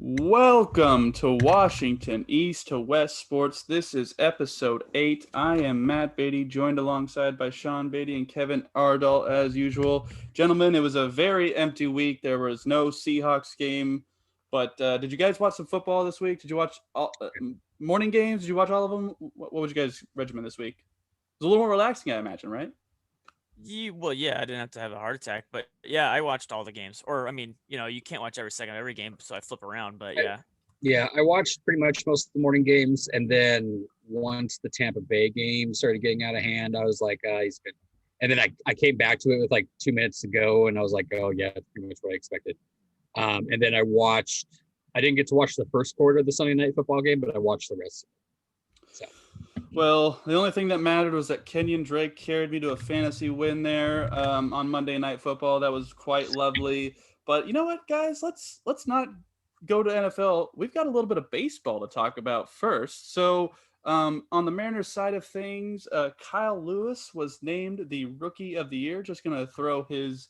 Welcome to Washington East to West Sports. This is episode 8. I am Matt Beatty, joined alongside by Sean Beatty and Kevin Ardall as usual. Gentlemen, it was a very empty week. There was no Seahawks game, but did you guys watch some football this week? Did you watch all morning games? Did you watch all of them? What was your guys' regimen this week? It was a little more relaxing, I imagine, right? Yeah, I didn't have to have a heart attack, but yeah, I watched all the games. Or I mean, you can't watch every second of every game, so I flip around. But I, yeah, yeah, I watched pretty much most of the morning games, and then once the Tampa Bay game started getting out of hand, I was like, he's good. And then I came back to it with like 2 minutes to go, and I was like, oh yeah, that's pretty much what I expected. And then I didn't get to watch the first quarter of the Sunday night football game, but I watched the rest. So. Well, the only thing that mattered was that Kenyon Drake carried me to a fantasy win there on Monday Night Football. That was quite lovely. But you know what, guys? Let's not go to NFL. We've got a little bit of baseball to talk about first. So on the Mariners side of things, Kyle Lewis was named the Rookie of the Year. Just going to throw his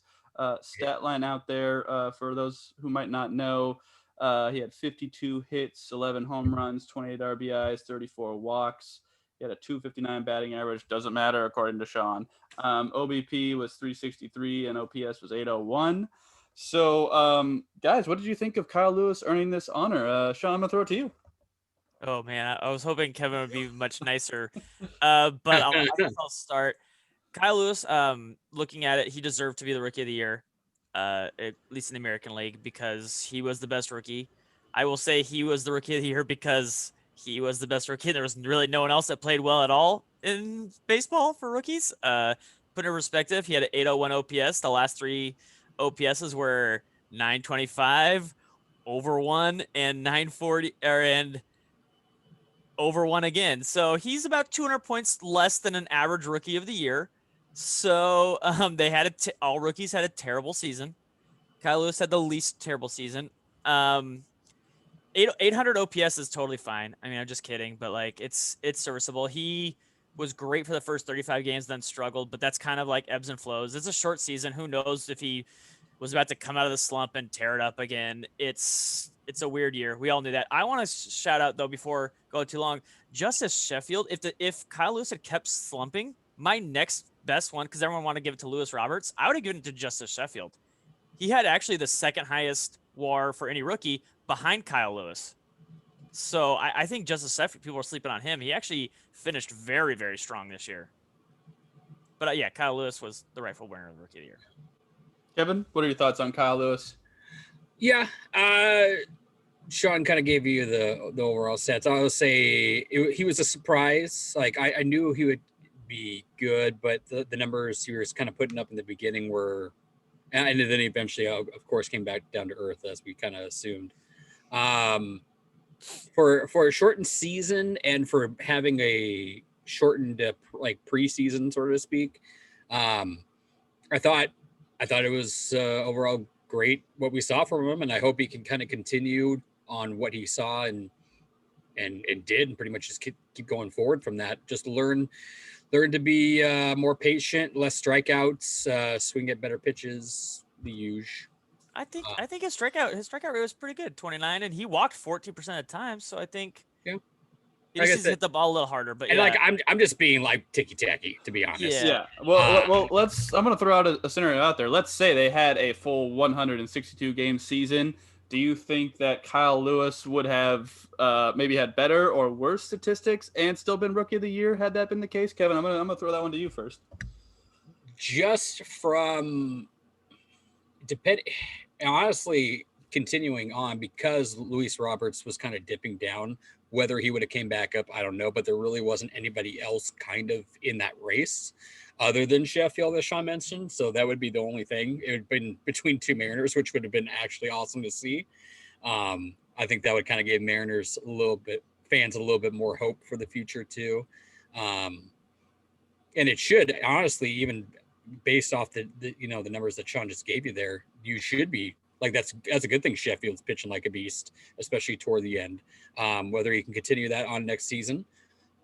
stat line out there for those who might not know. He had 52 hits, 11 home runs, 28 RBIs, 34 walks. He had a 259 batting average. Doesn't matter, according to Sean. OBP was 363 and OPS was 801. So, guys, what did you think of Kyle Lewis earning this honor? Sean, I'm going to throw it to you. oh man, I was hoping Kevin would be much nicer. But I guess I'll start. Kyle Lewis, looking at it, he deserved to be the Rookie of the Year, at least in the American League, because he was the best rookie. I will say he was the Rookie of the Year because he was the best rookie. There was really no one else that played well at all in baseball for rookies. Put in perspective, he had an 801 OPS. The last three OPSs were 925, over one, and 940, and over one again. So he's about 200 points less than an average Rookie of the Year. So they had all rookies had a terrible season. Kyle Lewis had the least terrible season. 800 OPS is totally fine. I mean, I'm just kidding, but like it's serviceable. He was great for the first 35 games, then struggled, but that's kind of like ebbs and flows. It's a short season. Who knows if he was about to come out of the slump and tear it up again. It's a weird year. We all knew that. I want to shout out though before going too long, Justice Sheffield. If Kyle Lewis had kept slumping, my next best one, because everyone wanted to give it to Lewis Roberts, I would have given it to Justice Sheffield. He had actually the second highest WAR for any rookie behind Kyle Lewis. So I think Justice Sheffield, people are sleeping on him. He actually finished very, very strong this year. But yeah, Kyle Lewis was the rightful winner of the Rookie of the Year. Kevin, what are your thoughts on Kyle Lewis? Yeah, Sean kind of gave you the overall sets. I would say he was a surprise. Like I knew he would be good, but the numbers he was kind of putting up in the beginning were, and then eventually, of course, came back down to earth as we kind of assumed. For a shortened season and for having a shortened like preseason, so to speak, I thought it was overall great what we saw from him, and I hope he can kind of continue on what he saw and did, and pretty much just keep going forward from that. Just learn to be more patient, less strikeouts, swing at better pitches, the usual. I think his strikeout rate was pretty good, 29, and he walked 14% of the time. So I think yeah, he just needs to hit the ball a little harder. But and yeah, like I'm just being like ticky tacky, to be honest. Yeah. Well, I'm going to throw out a scenario out there. Let's say they had a full 162 game season. Do you think that Kyle Lewis would have maybe had better or worse statistics and still been Rookie of the Year had that been the case? Kevin, I'm gonna throw that one to you first. Just from honestly, continuing on, because Luis Roberts was kind of dipping down. Whether he would have came back up, I don't know, but there really wasn't anybody else kind of in that race other than Sheffield, as Sean mentioned. So that would be the only thing. It would have been between two Mariners, which would have been actually awesome to see. I think that would kind of give Mariners fans a little bit more hope for the future too. And it should, honestly, even based off the numbers that Sean just gave you there, you should be like, that's a good thing. Sheffield's pitching like a beast, especially toward the end. Whether he can continue that on next season,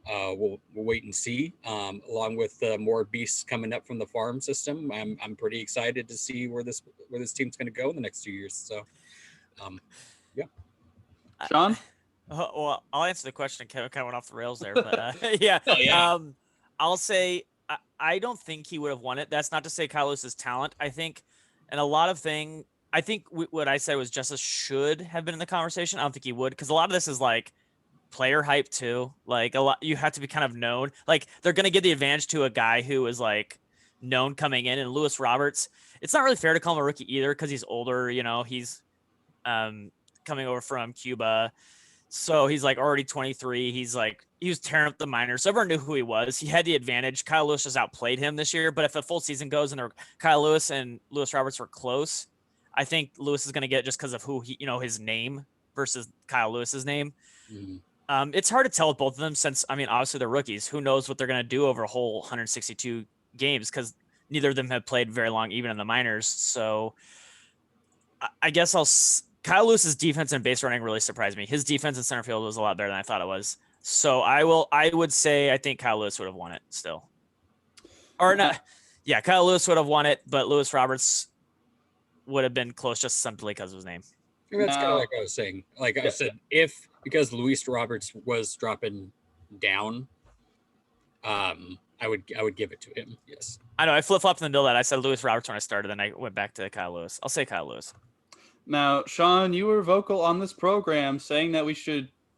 we'll wait and see. Along with more beasts coming up from the farm system, I'm pretty excited to see where this team's going to go in the next 2 years. So, yeah. Sean? Well, I'll answer the question. Kevin kind of went off the rails there, but yeah. Oh, yeah. I'll say I don't think he would have won it. That's not to say Kyle Lewis's talent. I think, and a lot of I think what I said was Justice should have been in the conversation. I don't think he would, because a lot of this is like player hype too. Like a lot, you have to be kind of known. Like they're gonna give the advantage to a guy who is like known coming in, and Lewis Roberts. It's not really fair to call him a rookie either because he's older. You know, he's coming over from Cuba. So he's like already 23. He was tearing up the minors. So everyone knew who he was. He had the advantage. Kyle Lewis just outplayed him this year. But if a full season goes and Kyle Lewis and Lewis Roberts were close, I think Lewis is going to get it just because of who he, his name versus Kyle Lewis's name. Mm-hmm. It's hard to tell with both of them since, I mean, obviously they're rookies. Who knows what they're going to do over a whole 162 games because neither of them have played very long, even in the minors. So I guess Kyle Lewis's defense and base running really surprised me. His defense in center field was a lot better than I thought it was. So I would say I think Kyle Lewis would have won it still. Or not. Yeah, Kyle Lewis would have won it, but Lewis Roberts would have been close just simply because of his name. I mean, that's kind of like I was saying. Like I said, because Luis Roberts was dropping down, I would give it to him. Yes. I know. I flip-flopped in the middle of that. I said Lewis Roberts when I started, then I went back to Kyle Lewis. I'll say Kyle Lewis. Now, Sean, you were vocal on this program saying that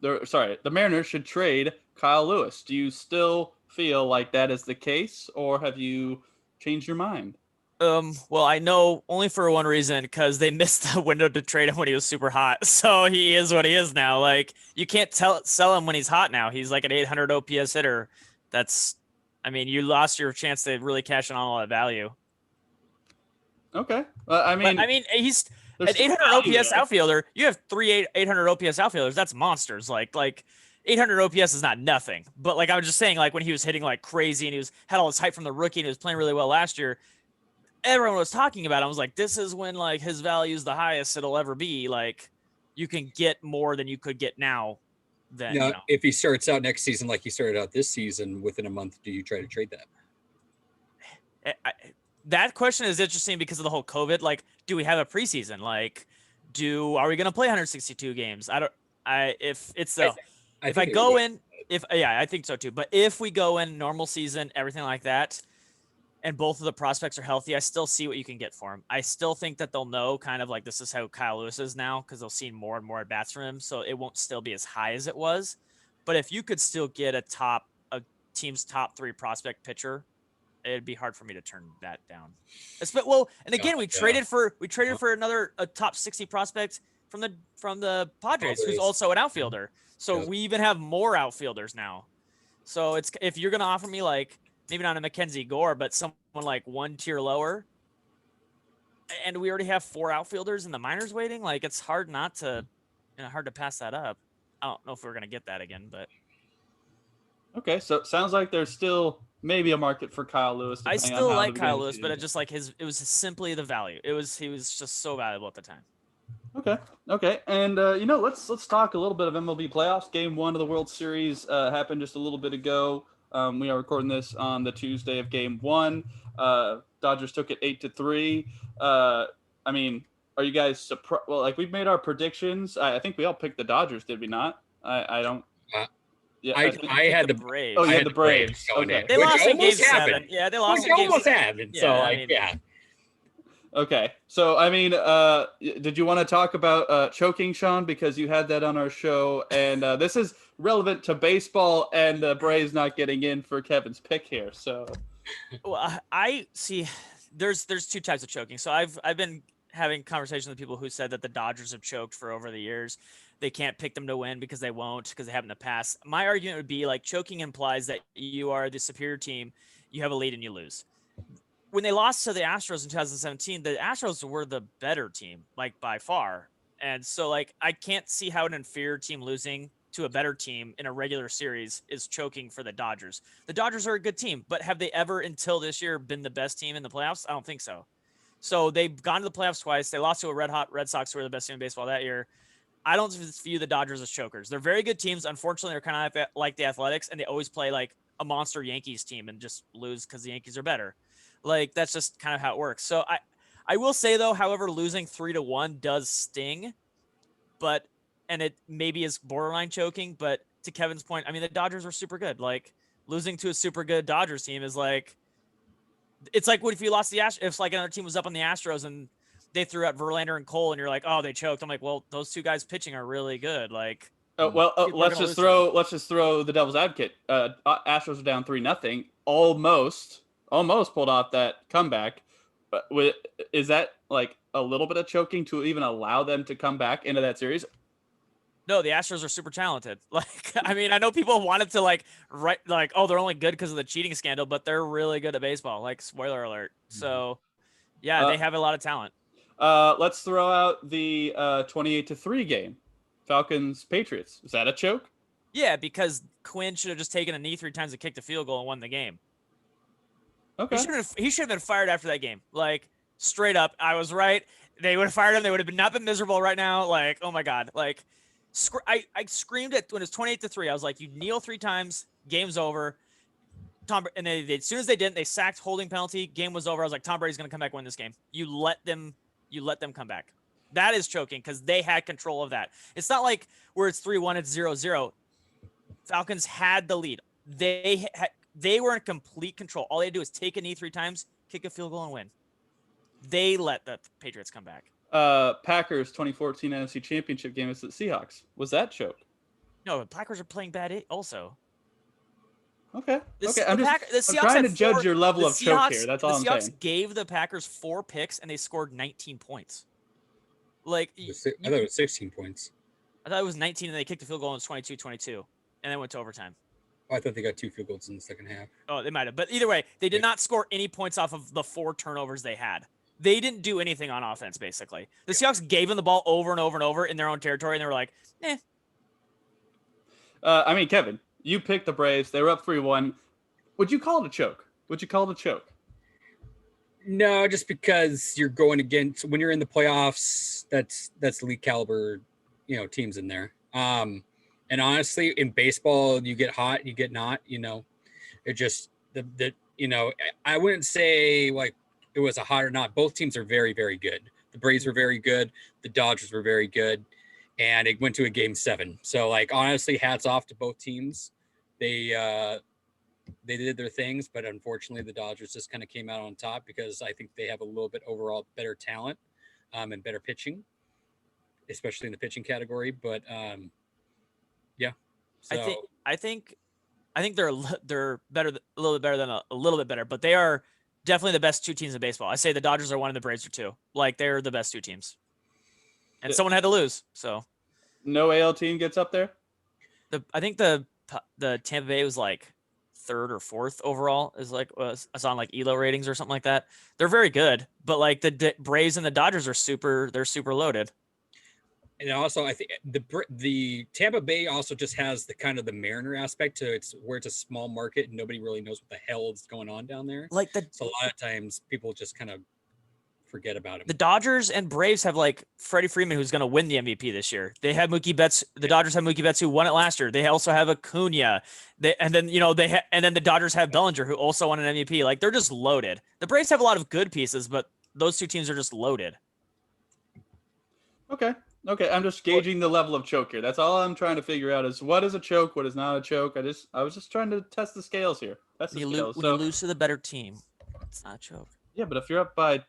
the Mariners should trade Kyle Lewis. Do you still feel like that is the case, or have you changed your mind? Well, I know only for one reason, because they missed the window to trade him when he was super hot. So he is what he is now. Like, you can't sell him when he's hot now. He's like an 800 OPS hitter. You lost your chance to really cash in on all that value. Okay. He's an 800 OPS outfielder. You have 800 OPS outfielders. That's monsters. Like 800 OPS is not nothing. But like I was just saying, like when he was hitting like crazy and had all this hype from the rookie and he was playing really well last year, everyone was talking about it. I was like, this is when like his value is the highest it'll ever be. Like you can get more than you could get now. Then if he starts out next season like he started out this season, within a month, do you try to trade that? That question is interesting because of the whole COVID. Like, do we have a preseason? Like, are we going to play 162 games? I think so too. But if we go in normal season, everything like that, and both of the prospects are healthy, I still see what you can get for him. I still think that they'll know kind of like this is how Kyle Lewis is now because they'll see more and more at bats from him. So it won't still be as high as it was. But if you could still get a team's top 3 prospect pitcher, it'd be hard for me to turn that down. We traded for another top 60 prospect from the Padres, who's also an outfielder. So we even have more outfielders now. So it's if you're gonna offer me like maybe not a Mackenzie Gore, but someone like one tier lower, and we already have 4 outfielders in the minors waiting, like it's hard to pass that up. I don't know if we're gonna get that again, but okay. So it sounds like there's still maybe a market for Kyle Lewis. I still like Kyle Lewis, but it just like it was simply the value. He was just so valuable at the time. Okay. And let's talk a little bit of MLB playoffs. Game 1 of the World Series happened just a little bit ago. We are recording this on the Tuesday of Game 1. Dodgers took it 8-3. Are you guys surprised? Well, like we've made our predictions. I think we all picked the Dodgers, did we not? I don't. Yeah, I had the Braves. Oh, you had the Braves. Okay. They lost in Game 7. Yeah, they lost in Game 7. Almost happened. Yeah, Okay. So, did you want to talk about choking, Sean? Because you had that on our show, and this is relevant to baseball and the Braves not getting in for Kevin's pick here. So, well, I see. There's 2 types of choking. So I've been having conversations with people who said that the Dodgers have choked for over the years. They can't pick them to win because they won't, because they haven't in the past. My argument would be like choking implies that you are the superior team, you have a lead and you lose. When they lost to the Astros in 2017, the Astros were the better team, like by far. And so like, I can't see how an inferior team losing to a better team in a regular series is choking for the Dodgers. The Dodgers are a good team, but have they ever until this year been the best team in the playoffs? I don't think so. So they've gone to the playoffs twice. They lost to a red hot Red Sox who were the best team in baseball that year. I don't view the Dodgers as chokers. They're very good teams. Unfortunately, they're kind of like the Athletics, and they always play like a monster Yankees team and just lose because the Yankees are better. Like, that's just kind of how it works. So I will say, though, however, losing 3-1 does sting. But and it maybe is borderline choking. But to Kevin's point, I mean, the Dodgers are super good. Like losing to a super good Dodgers team is like, it's like what if you lost the Astros, if like another team was up on the Astros and they threw out Verlander and Cole and you're like, oh, they choked. I'm like, well, those two guys pitching are really good. Like, Well, people are let's gonna just lose to them. throw the devil's advocate. Astros are down 3-0. Almost pulled off that comeback. But is that like a little bit of choking to even allow them to come back into that series? No, the Astros are super talented. Like, I mean, I know people wanted to like write like, oh, they're only good because of the cheating scandal, but they're really good at baseball. Like, spoiler alert. So, yeah, they have a lot of talent. Let's throw out the 28-3 game, Falcons Patriots. Is that a choke? Yeah, because Quinn should have just taken a knee 3 times and kicked a field goal and won the game. Okay. He should have been fired after that game. Like, straight up, I was right. They would have fired him. They would have not been miserable right now. Like, oh my god. Like, I screamed it when it was 28-3. I was like, you kneel 3 times, game's over. And they as soon as they didn't, they sacked, holding penalty, game was over. I was like, Tom Brady's gonna come back and win this game. You let them come back. That is choking because they had control of that. It's not like where it's 3-1, it's 0-0. Falcons had the lead. They were in complete control. All they had to do is take a knee 3 times, kick a field goal, and win. They let the Patriots come back. Packers 2014 NFC Championship game is the Seahawks. Was that choke? No, the Packers are playing bad also. Okay. Okay. I'm trying to judge your level of choke here. That's all I'm saying. The Seahawks gave the Packers 4 picks and they scored 19 points. Like, I thought it was 16 points. I thought it was 19 and they kicked the field goal and it was 22-22 and then went to overtime. Oh, I thought they got 2 field goals in the second half. Oh, they might have. But either way, they did not score any points off of the 4 turnovers they had. They didn't do anything on offense, basically. The Seahawks gave them the ball over and over and over in their own territory, and they were like, eh. I mean, Kevin, you picked the Braves. They were up 3-1. Would you call it a choke? No, just because you're going against, when you're in the playoffs, that's elite caliber, teams in there. And honestly, in baseball, you get hot, you get not. It just I wouldn't say like it was a hot or not. Both teams are very, very good. The Braves were very good. The Dodgers were very good, and it went to a game 7. So like honestly, hats off to both teams. They did their things, but unfortunately the Dodgers just kind of came out on top because I think they have a little bit overall better talent and better pitching, especially in the pitching category. But yeah, so I think they're better, a little bit better than a little bit better, but they are definitely the best 2 teams in baseball. I say the Dodgers are 1 and the Braves are 2. Like, they're the best 2 teams, and someone had to lose. So no AL team gets up there. I think the Tampa Bay was like 3rd or 4th overall, is like was on like ELO ratings or something like that. They're very good, but like the Braves and the Dodgers are they're super loaded. And also, I think the Tampa Bay also just has the kind of the Mariner aspect to it's a small market and nobody really knows what the hell is going on down there. Like so a lot of times people just kind of forget about him. The Dodgers and Braves have like Freddie Freeman, who's going to win the MVP this year. They have Mookie Betts. The Dodgers have Mookie Betts, who won it last year. They also have Acuna. And then the Dodgers have Bellinger, who also won an MVP. Like, they're just loaded. The Braves have a lot of good pieces, but those 2 teams are just loaded. Okay, I'm just gauging the level of choke here. That's all I'm trying to figure out is what is a choke, what is not a choke. I was just trying to test the scales here. That's the scales. When you lose to the better team, it's not a choke. Yeah, but if you're up by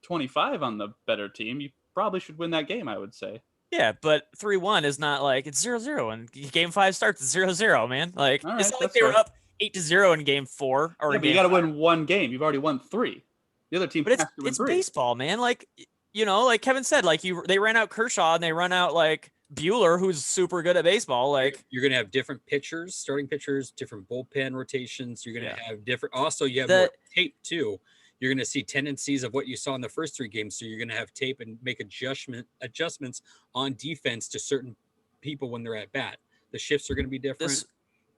25 on the better team, you probably should win that game, I would say. Yeah, but 3-1 is not like it's 0-0, and game 5 starts at 0-0, man. Like, right, it's not like they were up 8-0 in game 4 or. Yeah, but you got to win 1 game. You've already won 3. The other team. But has to win it's 3. baseball, man. Like, like Kevin said, like they ran out Kershaw and they run out like Bueller, who's super good at baseball. Like, you're gonna have different pitchers, starting pitchers, different bullpen rotations. You're gonna have different. Also, you have more tape too. You're going to see tendencies of what you saw in the first 3 games. So you're going to have tape and make adjustments on defense to certain people when they're at bat. The shifts are going to be different.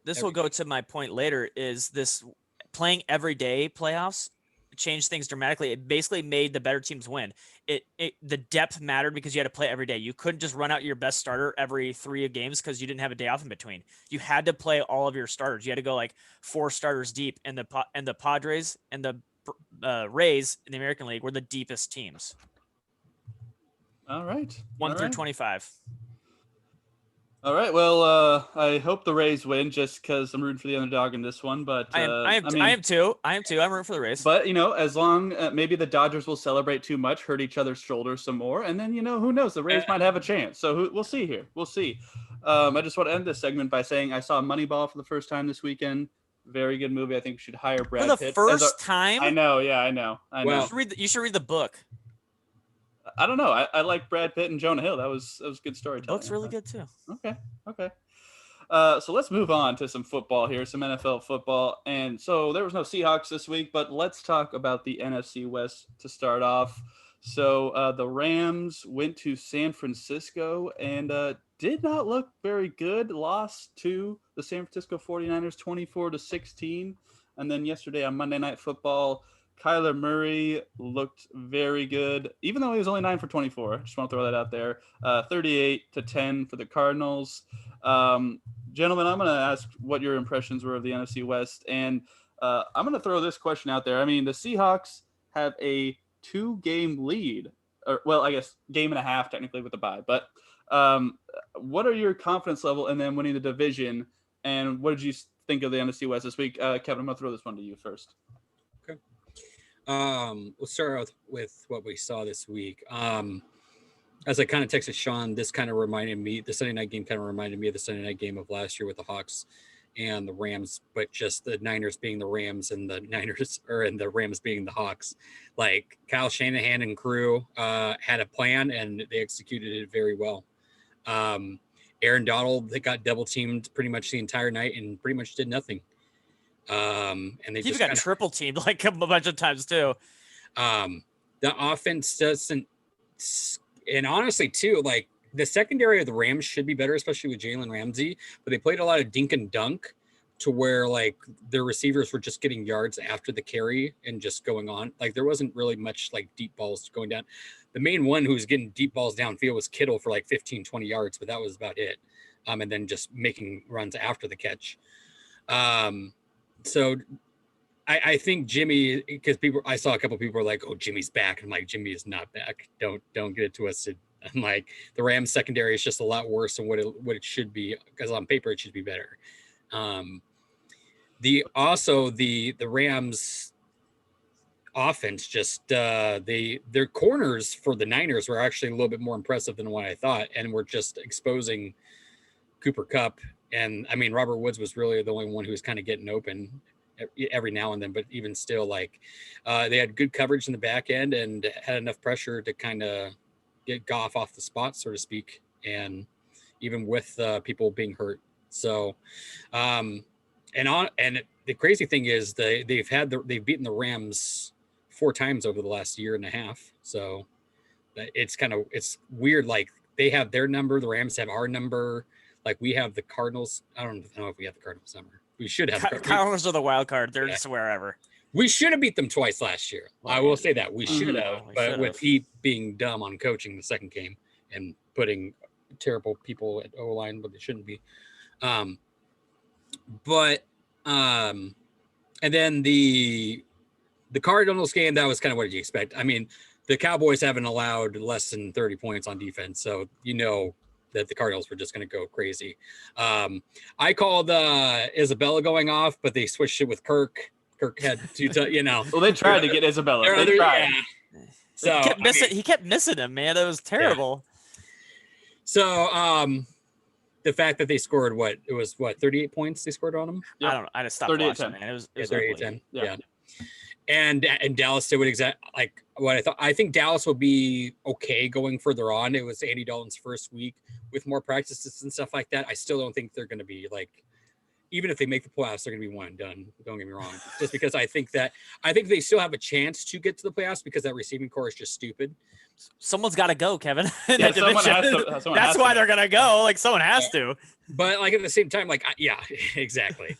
This will go to my point later, is this playing everyday playoffs changed things dramatically. It basically made the better teams win. The depth mattered because you had to play every day. You couldn't just run out your best starter every 3 games because you didn't have a day off in between. You had to play all of your starters. You had to go like 4 starters deep, and the Padres and the Rays in the American League were the deepest teams. All right. 1 through 25. All right. Well, I hope the Rays win just because I'm rooting for the underdog in this one. But I am too. I'm rooting for the Rays. But as long maybe the Dodgers will celebrate too much, hurt each other's shoulders some more, and then who knows? The Rays might have a chance. So we'll see here. We'll see. I just want to end this segment by saying I saw Moneyball for the first time this weekend. Very good movie. I think we should hire Brad Pitt. For the Pitt first time? I know. Yeah, I know. Well, you should read the book. I don't know. I like Brad Pitt and Jonah Hill. That was good storytelling. The book's really good too. Okay. So let's move on to some football here, some NFL football. And so there was no Seahawks this week, but let's talk about the NFC West to start off. So the Rams went to San Francisco and did not look very good. Lost to the San Francisco 49ers 24-16. And then yesterday on Monday Night Football, Kyler Murray looked very good, even though he was only 9 for 24. Just want to throw that out there. 38-10 for the Cardinals. Gentlemen, I'm going to ask what your impressions were of the NFC West. And I'm going to throw this question out there. I mean, the Seahawks have a 2-game lead, or well, I guess game and a half technically with the bye. But what are your confidence level in them winning the division? And what did you think of the NFC West this week? Kevin, I'm going to throw this one to you first. Okay. We'll start with what we saw this week. As I kind of texted Sean, this kind of reminded me, the Sunday night game kind of reminded me of the Sunday night game of last year with the Hawks and the Rams, but just the Niners being the Rams and the Rams being the Hawks. Like Kyle Shanahan and crew had a plan and they executed it very well. Aaron Donald, they got double teamed pretty much the entire night and pretty much did nothing. And they just got triple teamed like a bunch of times too. The offense doesn't. And honestly, too, like the secondary of the Rams should be better, especially with Jalen Ramsey. But they played a lot of dink and dunk to where like their receivers were just getting yards after the carry and just going on. Like there wasn't really much like deep balls going down. The main one who was getting deep balls downfield was Kittle for like 15, 20 yards, but that was about it. And then just making runs after the catch. So I think Jimmy, because I saw a couple people were like, "Oh, Jimmy's back." I'm like, Jimmy is not back. Don't get it twisted. I'm like, the Rams secondary is just a lot worse than what it should be, because on paper it should be better. The Rams offense just their corners for the Niners were actually a little bit more impressive than what I thought, and we're just exposing Cooper Kupp. And I mean, Robert Woods was really the only one who was kind of getting open every now and then, but even still, like they had good coverage in the back end and had enough pressure to kind of get Goff off the spot, so to speak, and even with people being hurt. So and the crazy thing is they've beaten the Rams 4 times over the last year and a half. So it's weird. Like they have their number, the Rams have our number. Like we have the Cardinals. I don't know if we have the Cardinals number. We should have. Cardinals are the wild card. They're just wherever. We should have beat them twice last year. I will say that we should have, but with Pete being dumb on coaching the second game and putting terrible people at O-line, but they shouldn't be. And then the Cardinals game, that was kind of what you expect. I mean, the Cowboys haven't allowed less than 30 points on defense, so that the Cardinals were just going to go crazy. I called Isabella going off, but they switched it with Kirk. Kirk had to, Well, they tried to get Isabella. They tried. Yeah. So he kept missing him, man. It was terrible. Yeah. So the fact that they scored 38 points they scored on him. Yep. I don't know. I just stopped watching, man. It was 38-10. Yeah. And Dallas did what I thought. I think Dallas will be okay going further on. It was Andy Dalton's first week with more practices and stuff like that. I still don't think they're going to be even if they make the playoffs, they're going to be one and done. Don't get me wrong. Just because I think they still have a chance to get to the playoffs because that receiving core is just stupid. Someone's got to go, Kevin. Yeah, That's why they're going to go. Like someone has to. But at the same time, yeah, exactly.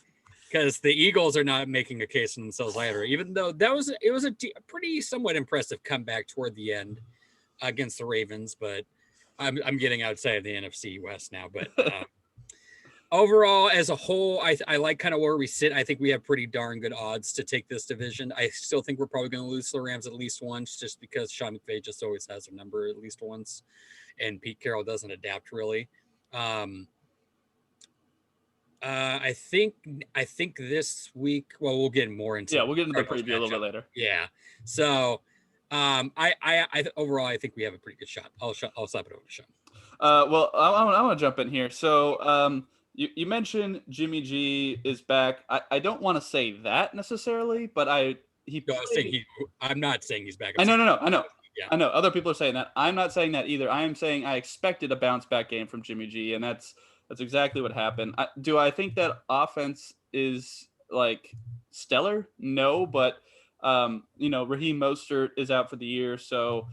Because the Eagles are not making a case for themselves either, even though it was a pretty somewhat impressive comeback toward the end against the Ravens. But I'm getting outside of the NFC West now. But overall, as a whole, I like kind of where we sit. I think we have pretty darn good odds to take this division. I still think we're probably going to lose to the Rams at least once, just because Sean McVay just always has a number at least once, and Pete Carroll doesn't adapt really. I think this week. Well, we'll get more into Yeah, we'll get into the Cardinals preview a little bit matchup. later. Yeah. So, I overall I think we have a pretty good shot. I'll slap it over to Sean. Well, I want to jump in here. So, you mentioned Jimmy G is back. I don't want to say that necessarily, but he No, I was saying played. I'm not saying he's back. I know, no, I know. Yeah. I know. Other people are saying that. I'm not saying that either. I am saying I expected a bounce back game from Jimmy G, and that's exactly what happened. Do I think that offense is like stellar? No, but Raheem Mostert is out for the year, so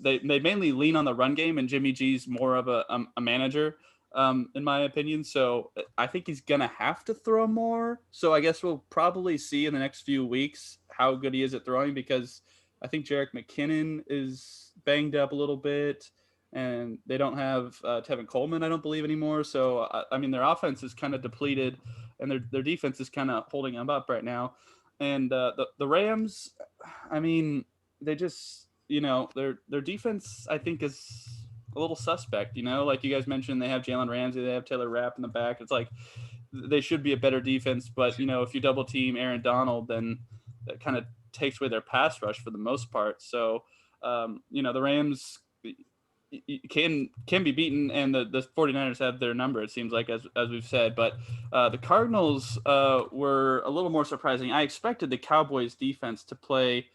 they mainly lean on the run game, and Jimmy G's more of a manager, in my opinion. So I think he's gonna have to throw more. So I guess we'll probably see in the next few weeks how good he is at throwing, because I think Jerick McKinnon is banged up a little bit, and they don't have Tevin Coleman, I don't believe, anymore. So I mean, their offense is kind of depleted, and their defense is kind of holding them up right now. And the Rams, I mean, they just their defense, I think, is a little suspect. Like you guys mentioned, they have Jalen Ramsey, they have Taylor Rapp in the back. It's like they should be a better defense, but if you double team Aaron Donald, then that kind of takes away their pass rush for the most part. So, the Rams can be beaten, and the 49ers have their number, it seems like, as we've said. But the Cardinals were a little more surprising. I expected the Cowboys defense to play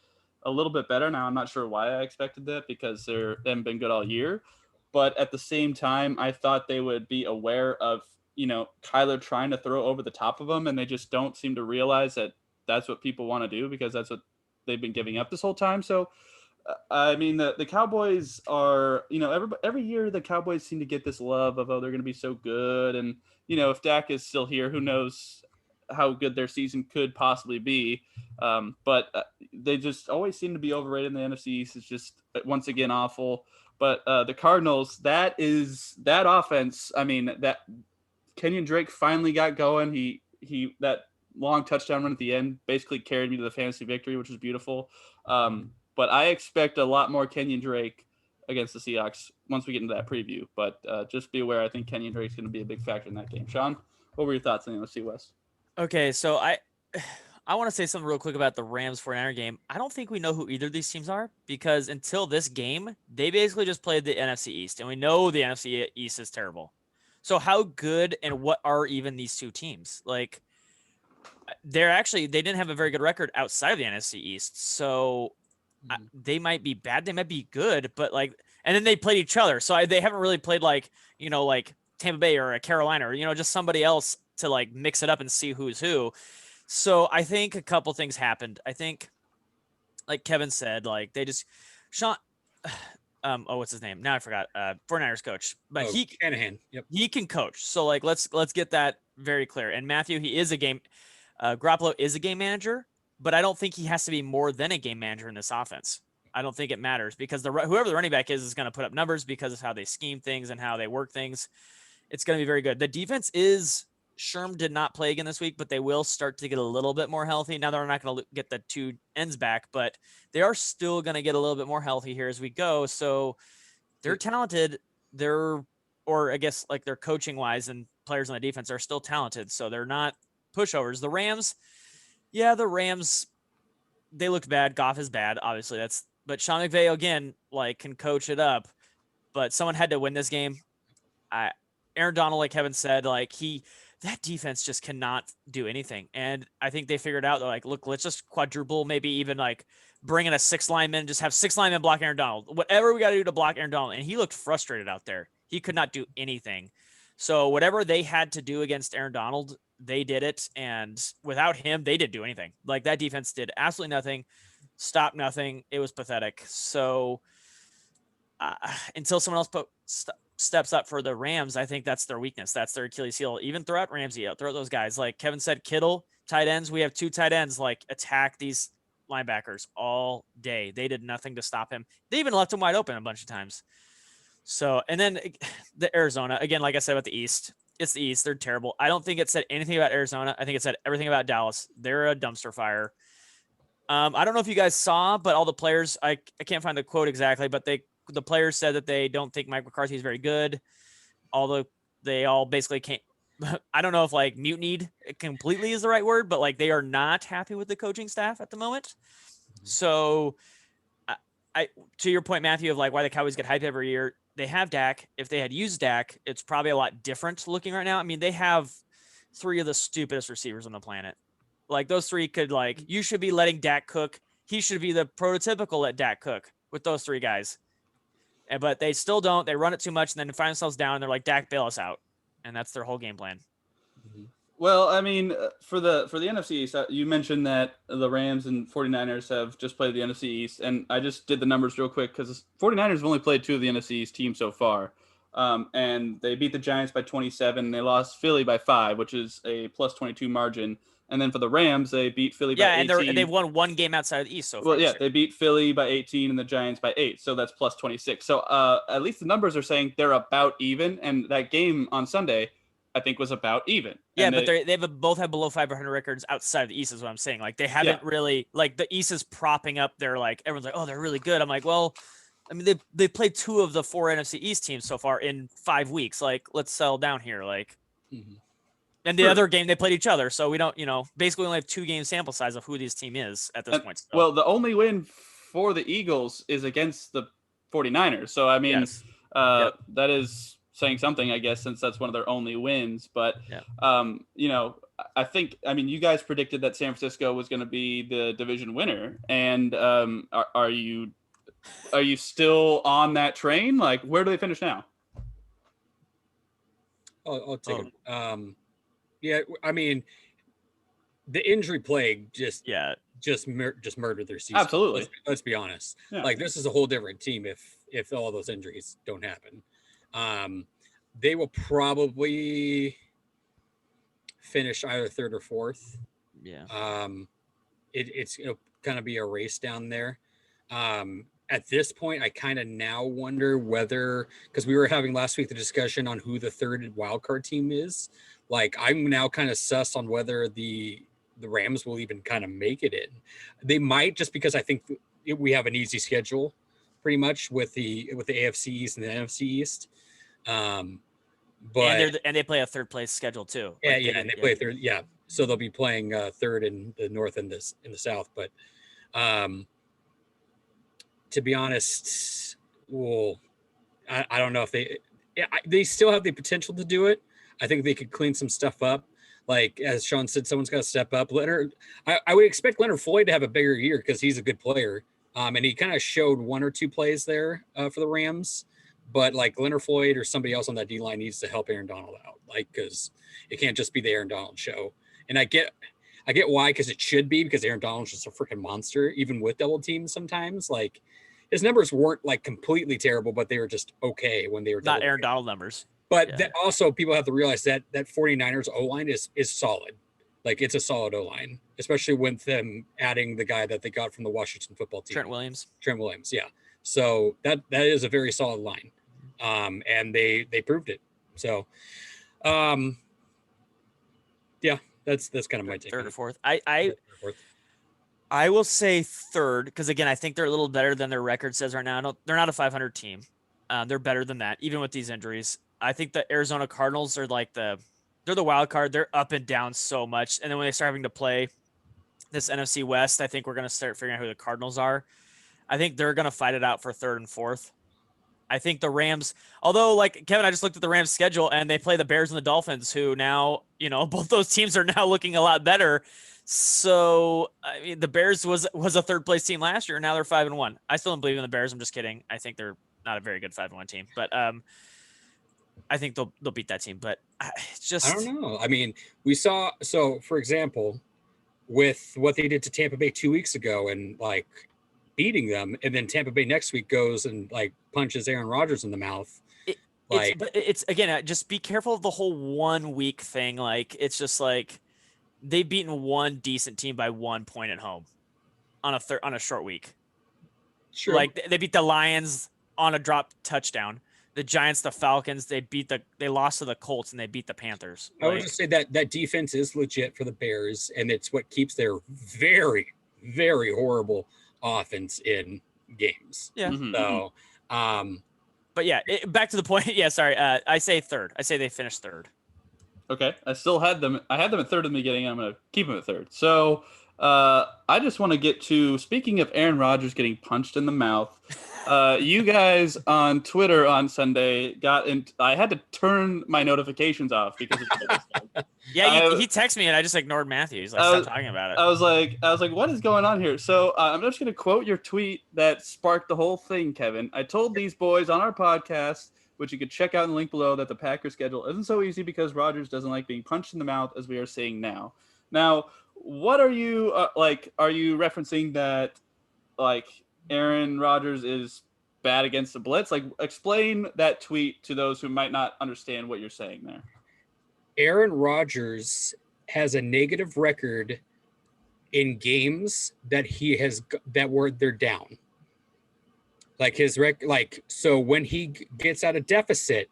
a little bit better. Now, I'm not sure why I expected that, because they haven't been good all year. But at the same time, I thought they would be aware of, Kyler trying to throw over the top of them, and they just don't seem to realize that that's what people want to do, because that's what they've been giving up this whole time. So, I mean, the Cowboys are, every year the Cowboys seem to get this love of, oh, they're going to be so good. And, if Dak is still here, who knows how good their season could possibly be. But they just always seem to be overrated in the NFC East. It's just, once again, awful. But the Cardinals, that offense, I mean, that Kenyon Drake finally got going. That long touchdown run at the end basically carried me to the fantasy victory, which was beautiful. But I expect a lot more Kenyon Drake against the Seahawks once we get into that preview. But just be aware, I think Kenyon Drake's going to be a big factor in that game. Sean, what were your thoughts on the NFC West? Okay, so I want to say something real quick about the Rams 49er game. I don't think we know who either of these teams are, because until this game, they basically just played the NFC East, and we know the NFC East is terrible. So how good and what are even these two teams? Like, they didn't have a very good record outside of the NFC East. So they might be bad, they might be good, but and then they played each other. So they haven't really played like Tampa Bay or a Carolina or, just somebody else to mix it up and see who's who. So I think a couple things happened. I think, like Kevin said, they just Sean, what's his name? Now I forgot. 49ers coach, but Shanahan. Yep. He can coach. So let's get that very clear. And Matthew, he is a game. Garoppolo is a game manager, but I don't think he has to be more than a game manager in this offense. I don't think it matters, because whoever the running back is going to put up numbers because of how they scheme things and how they work things. It's going to be very good. The defense is, Sherm did not play again this week, but they will start to get a little bit more healthy. Now they're not going to get the two ends back, but they are still going to get a little bit more healthy here as we go. So they're talented. Or I guess their coaching wise and players on the defense are still talented. So they're not pushovers. The Rams, they looked bad. Goff is bad. Obviously but Sean McVay again, can coach it up, but someone had to win this game. Aaron Donald, like Kevin said, that defense just cannot do anything. And I think they figured out, they're look, let's just quadruple, maybe even bring in a 6 lineman, just have 6 linemen block Aaron Donald, whatever we got to do to block Aaron Donald. And he looked frustrated out there. He could not do anything. So whatever they had to do against Aaron Donald, they did it. And without him, they didn't do anything. That defense did absolutely nothing, stopped nothing. It was pathetic. So until someone else steps up for the Rams, I think that's their weakness. That's their Achilles heel. Even throw out Ramsey, throw out those guys. Like Kevin said, Kittle, tight ends. We have 2 tight ends, attack these linebackers all day. They did nothing to stop him. They even left him wide open a bunch of times. So, and then the Arizona, again, like I said about the East, it's the East. They're terrible. I don't think it said anything about Arizona. I think it said everything about Dallas. They're a dumpster fire. I don't know if you guys saw, but all the players, I can't find the quote exactly, but the players said that they don't think Mike McCarthy is very good. Although they all basically I don't know if like mutinied completely is the right word, but like they are not happy with the coaching staff at the moment. So I to your point, Matthew, of like why the Cowboys get hyped every year, they have Dak. If they had used Dak, it's probably a lot different looking right now. I mean, they have 3 of the stupidest receivers on the planet. Like those 3 could like you should be letting Dak cook. He should be the prototypical let Dak cook with those 3 guys. But they still don't. They run it too much and then find themselves down and they're like, Dak, bail us out. And that's their whole game plan. Well, I mean, for the NFC East, you mentioned that the Rams and 49ers have just played the NFC East, and I just did the numbers real quick because 49ers have only played 2 of the NFC East teams so far. And they beat the Giants by 27, and they lost Philly by 5, which is a plus 22 margin. And then for the Rams, they beat Philly by 18. And they've won 1 game outside of the East so far. Well, yeah, they beat Philly by 18 and the Giants by 8, so that's plus 26. So at least the numbers are saying they're about even, and that game on Sunday, I think, was about even. Yeah, and but they both have below 500 records outside of the East is what I'm saying. Like they haven't really like the East is propping up their like everyone's like, oh, they're really good. I'm like, well, I mean they played 2 of the 4 NFC East teams so far in 5 weeks. Like let's settle down here. Like, and the other game they played each other, so we don't basically only have 2 game sample size of who this team is at this point. So. Well, the only win for the Eagles is against the 49ers. So I mean, that is saying something, I guess, since that's one of their only wins. But, I think, you guys predicted that San Francisco was going to be the division winner. And are you still on that train? Like, where do they finish now? I'll take it. Yeah, I mean, the injury plague just murdered their season. Absolutely. Let's be honest. Yeah. Like, this is a whole different team if all those injuries don't happen. They will probably finish either 3rd or 4th. Yeah. It'll kind of be a race down there. At this point, I kind of now wonder whether, because we were having last week the discussion on who the 3rd wildcard team is. Like, I'm now kind of sus on whether the Rams will even kind of make it in. They might, just because I think we have an easy schedule pretty much with the AFC East and the NFC East. But and they play a 3rd place schedule too. And they play 3rd. Yeah. So they'll be playing 3rd in the North and in the South. But to be honest, well, I don't know if they still have the potential to do it. I think they could clean some stuff up. Like, as Sean said, someone's got to step up. Leonard, I would expect Leonard Floyd to have a bigger year because he's a good player. And he kind of showed 1 or 2 plays there for the Rams. But like Leonard Floyd or somebody else on that D line needs to help Aaron Donald out, like, because it can't just be the Aaron Donald show. And I get why, because it should be, because Aaron Donald's just a freaking monster, even with double teams sometimes. Like, his numbers weren't like completely terrible, but they were just okay when they were not Aaron Donald numbers. But also people have to realize that 49ers O-line is solid. Like, it's a solid O-line, especially with them adding the guy that they got from the Washington football team. Trent Williams, yeah. So that is a very solid line. And they proved it. So that's kind of my take. 3rd or 4th. I will say 3rd, because again, I think they're a little better than their record says right now. They're not a 500 team. They're better than that, even with these injuries. I think the Arizona Cardinals are like they're the wild card. They're up and down so much. And then when they start having to play this NFC West, I think we're going to start figuring out who the Cardinals are. I think they're going to fight it out for 3rd and 4th. I think the Rams, although, like, Kevin, I just looked at the Rams schedule and they play the Bears and the Dolphins, who now, both those teams are now looking a lot better. So, I mean, the Bears was a 3rd place team last year. Now they're 5-1. I still don't believe in the Bears. I'm just kidding. I think they're not a very good 5-1 team, but I think they'll beat that team. But it's just, I don't know. I mean, we saw, so for example, with what they did to Tampa Bay 2 weeks ago and like beating them, and then Tampa Bay next week goes and like punches Aaron Rodgers in the mouth. It's again, just be careful of the whole 1 week thing. Like, it's just like they've beaten one decent team by 1 point at home on a short week. Sure. Like, they beat the Lions on a drop touchdown. The Giants, the Falcons, they lost to the Colts and they beat the Panthers. I would just say that defense is legit for the Bears, and it's what keeps their very, very horrible offense in games. Yeah. So, but yeah, back to the point. Yeah, sorry. I say 3rd. I say they finished 3rd. Okay, I still had them. I had them at third in the beginning. I'm going to keep them at third. So I just want to get to, speaking of Aaron Rodgers getting punched in the mouth. You guys on Twitter on Sunday got in. I had to turn my notifications off because of this. Yeah, he texted me and I just ignored Matthew. He's like, stop talking about it. I was like, what is going on here? So I'm just going to quote your tweet that sparked the whole thing, Kevin. I told these boys on our podcast, which you could check out in the link below, that the Packers schedule isn't so easy because Rodgers doesn't like being punched in the mouth, as we are seeing now. Now, what are you like? Are you referencing that like Aaron Rodgers is bad against the blitz? Like, explain that tweet to those who might not understand what you're saying there. Aaron Rodgers has a negative record in games that they're down. Like so when he gets out of deficit,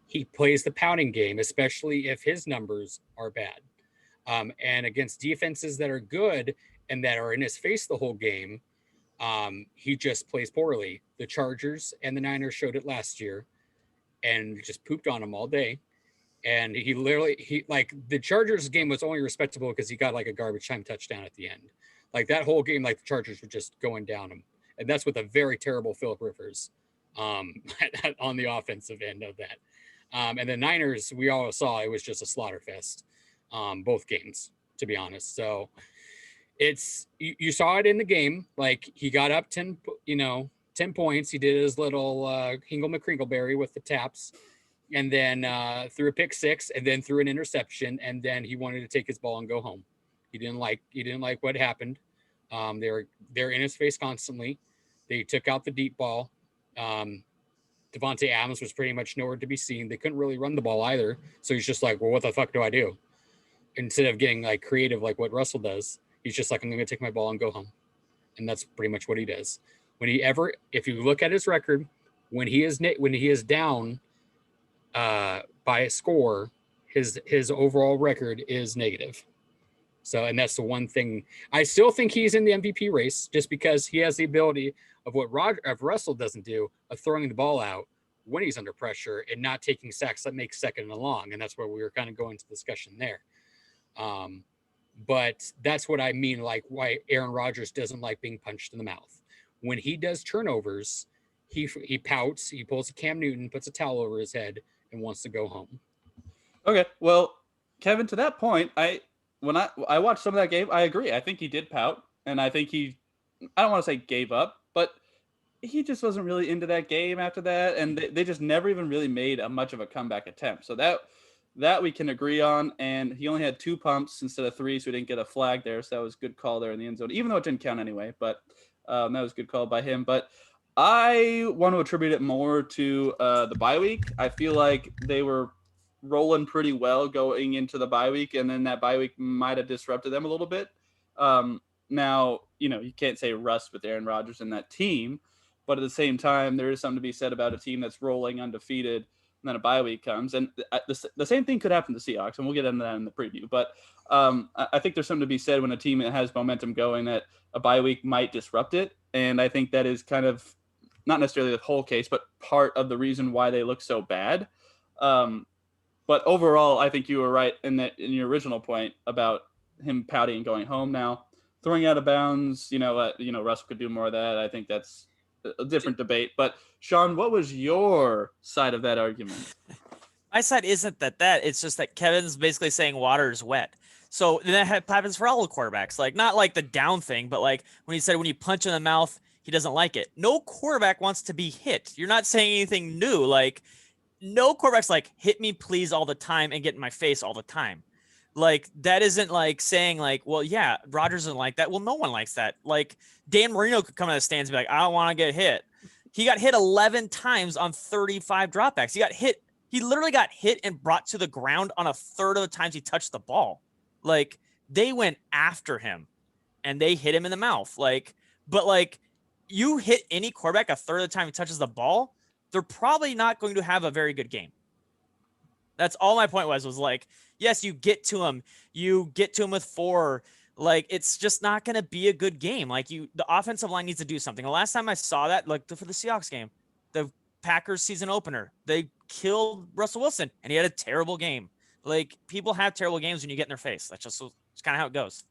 he plays the pounding game, especially if his numbers are bad. And against defenses that are good and that are in his face the whole game, he just plays poorly. The Chargers and the Niners showed it last year and just pooped on him all day. And the Chargers game was only respectable because he got like a garbage time touchdown at the end. Like that whole game, like the Chargers were just going down him. And that's with a very terrible Phillip Rivers on the offensive end of that. And the Niners, we all saw it was just a slaughter fest, both games, to be honest. So you saw it in the game. Like he got up 10 points. He did his little Hingle McCringleberry with the taps, and then threw a pick six, and then threw an interception, and then he wanted to take his ball and go home. He didn't like what happened. They're in his face constantly. They took out the deep ball. Devontae Adams was pretty much nowhere to be seen. They couldn't really run the ball either. So he's just like, well, what the fuck do I do? Instead of getting like creative like what Russell does, he's just like, I'm going to take my ball and go home. And that's pretty much what he does. If you look at his record, when he is down by a score, his overall record is negative. So, and that's the one thing. I still think he's in the MVP race just because he has the ability of what Russell doesn't do, of throwing the ball out when he's under pressure and not taking sacks that make second and long. And that's where we were kind of going to discussion there. But that's what I mean, like why Aaron Rodgers doesn't like being punched in the mouth. When he does turnovers, he pouts, he pulls a Cam Newton, puts a towel over his head, and wants to go home. Okay, well, Kevin, to that point, when I watched some of that game, I agree. I think he did pout, and I think I don't want to say gave up, but he just wasn't really into that game after that, and they just never even really made much of a comeback attempt. So that we can agree on, and he only had 2 pumps instead of 3, so he didn't get a flag there, so that was a good call there in the end zone, even though it didn't count anyway, but that was a good call by him. But I want to attribute it more to the bye week. I feel like they were rolling pretty well going into the bye week, and then that bye week might have disrupted them a little bit. Now, you can't say rust with Aaron Rodgers and that team, but at the same time, there is something to be said about a team that's rolling undefeated, and then a bye week comes. And the same thing could happen to the Seahawks, and we'll get into that in the preview. But I think there's something to be said when a team that has momentum going that a bye week might disrupt it. And I think that is kind of not necessarily the whole case, but part of the reason why they look so bad. But overall, I think you were right in your original point about him pouting and going home. Now, throwing out of bounds, Russ could do more of that. I think that's a different debate. But Sean, what was your side of that argument? My side isn't that it's just that Kevin's basically saying water is wet. So that happens for all the quarterbacks, like not like the down thing, but like when he said when you punch in the mouth, he doesn't like it. No quarterback wants to be hit. You're not saying anything new. Like no quarterback's like hit me please all the time and get in my face all the time. Like that isn't like saying like, well, yeah, Rodgers isn't like that. Well, no one likes that. Like Dan Marino could come out of the stands and be like, I don't want to get hit. He got hit 11 times on 35 dropbacks. He literally got hit and brought to the ground on a third of the times he touched the ball. Like they went after him and they hit him in the mouth. But you hit any quarterback a third of the time he touches the ball, they're probably not going to have a very good game. That's all my point was like, yes, you get to him with 4. Like, it's just not going to be a good game. Like the offensive line needs to do something. The last time I saw that, like for the Seahawks game, the Packers season opener, they killed Russell Wilson and he had a terrible game. Like, people have terrible games when you get in their face. That's just it's kind of how it goes.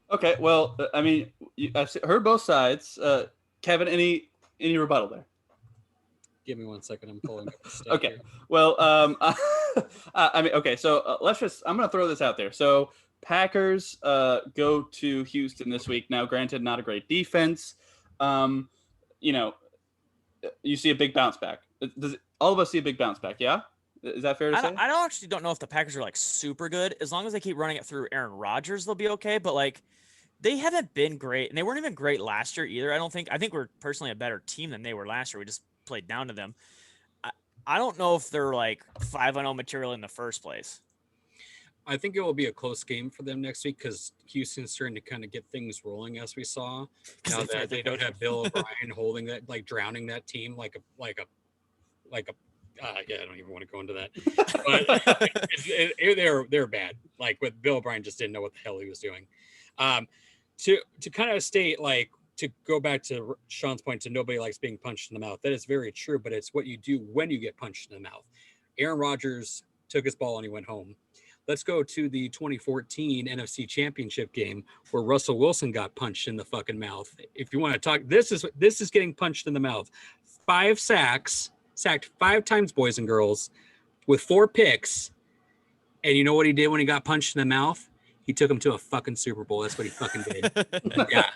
Okay, well, I mean, I've heard both sides. Kevin, any rebuttal there? Give me 1 second. I'm pulling up the stat Okay. here. Well, I mean, okay. So I'm going to throw this out there. So Packers go to Houston this week. Now, granted, not a great defense. You know, you see a big bounce back. All of us see a big bounce back? Yeah. Is that fair to say? I don't know if the Packers are like super good. As long as they keep running it through Aaron Rodgers, they'll be okay. But like, they haven't been great, and they weren't even great last year either. I think we're personally a better team than they were last year. We just played down to them. I don't know if they're like 5-0 material in the first place. I think it will be a close game for them next week because Houston's starting to kind of get things rolling, as we saw. Now that they don't have Bill O'Brien holding that, like drowning that team like a yeah, I don't even want to go into that. But they're bad. Like, with Bill O'Brien just didn't know what the hell he was doing. To kind of state, like, to go back to Sean's point, to nobody likes being punched in the mouth. That is very true, but it's what you do when you get punched in the mouth. Aaron Rodgers took his ball and he went home. Let's go to the 2014 NFC Championship game where Russell Wilson got punched in the fucking mouth. If you want to talk, this is getting punched in the mouth. 5 sacks, sacked 5 times, boys and girls, with 4 picks. And you know what he did when he got punched in the mouth? He took him to a fucking Super Bowl. That's what he fucking did. Yeah,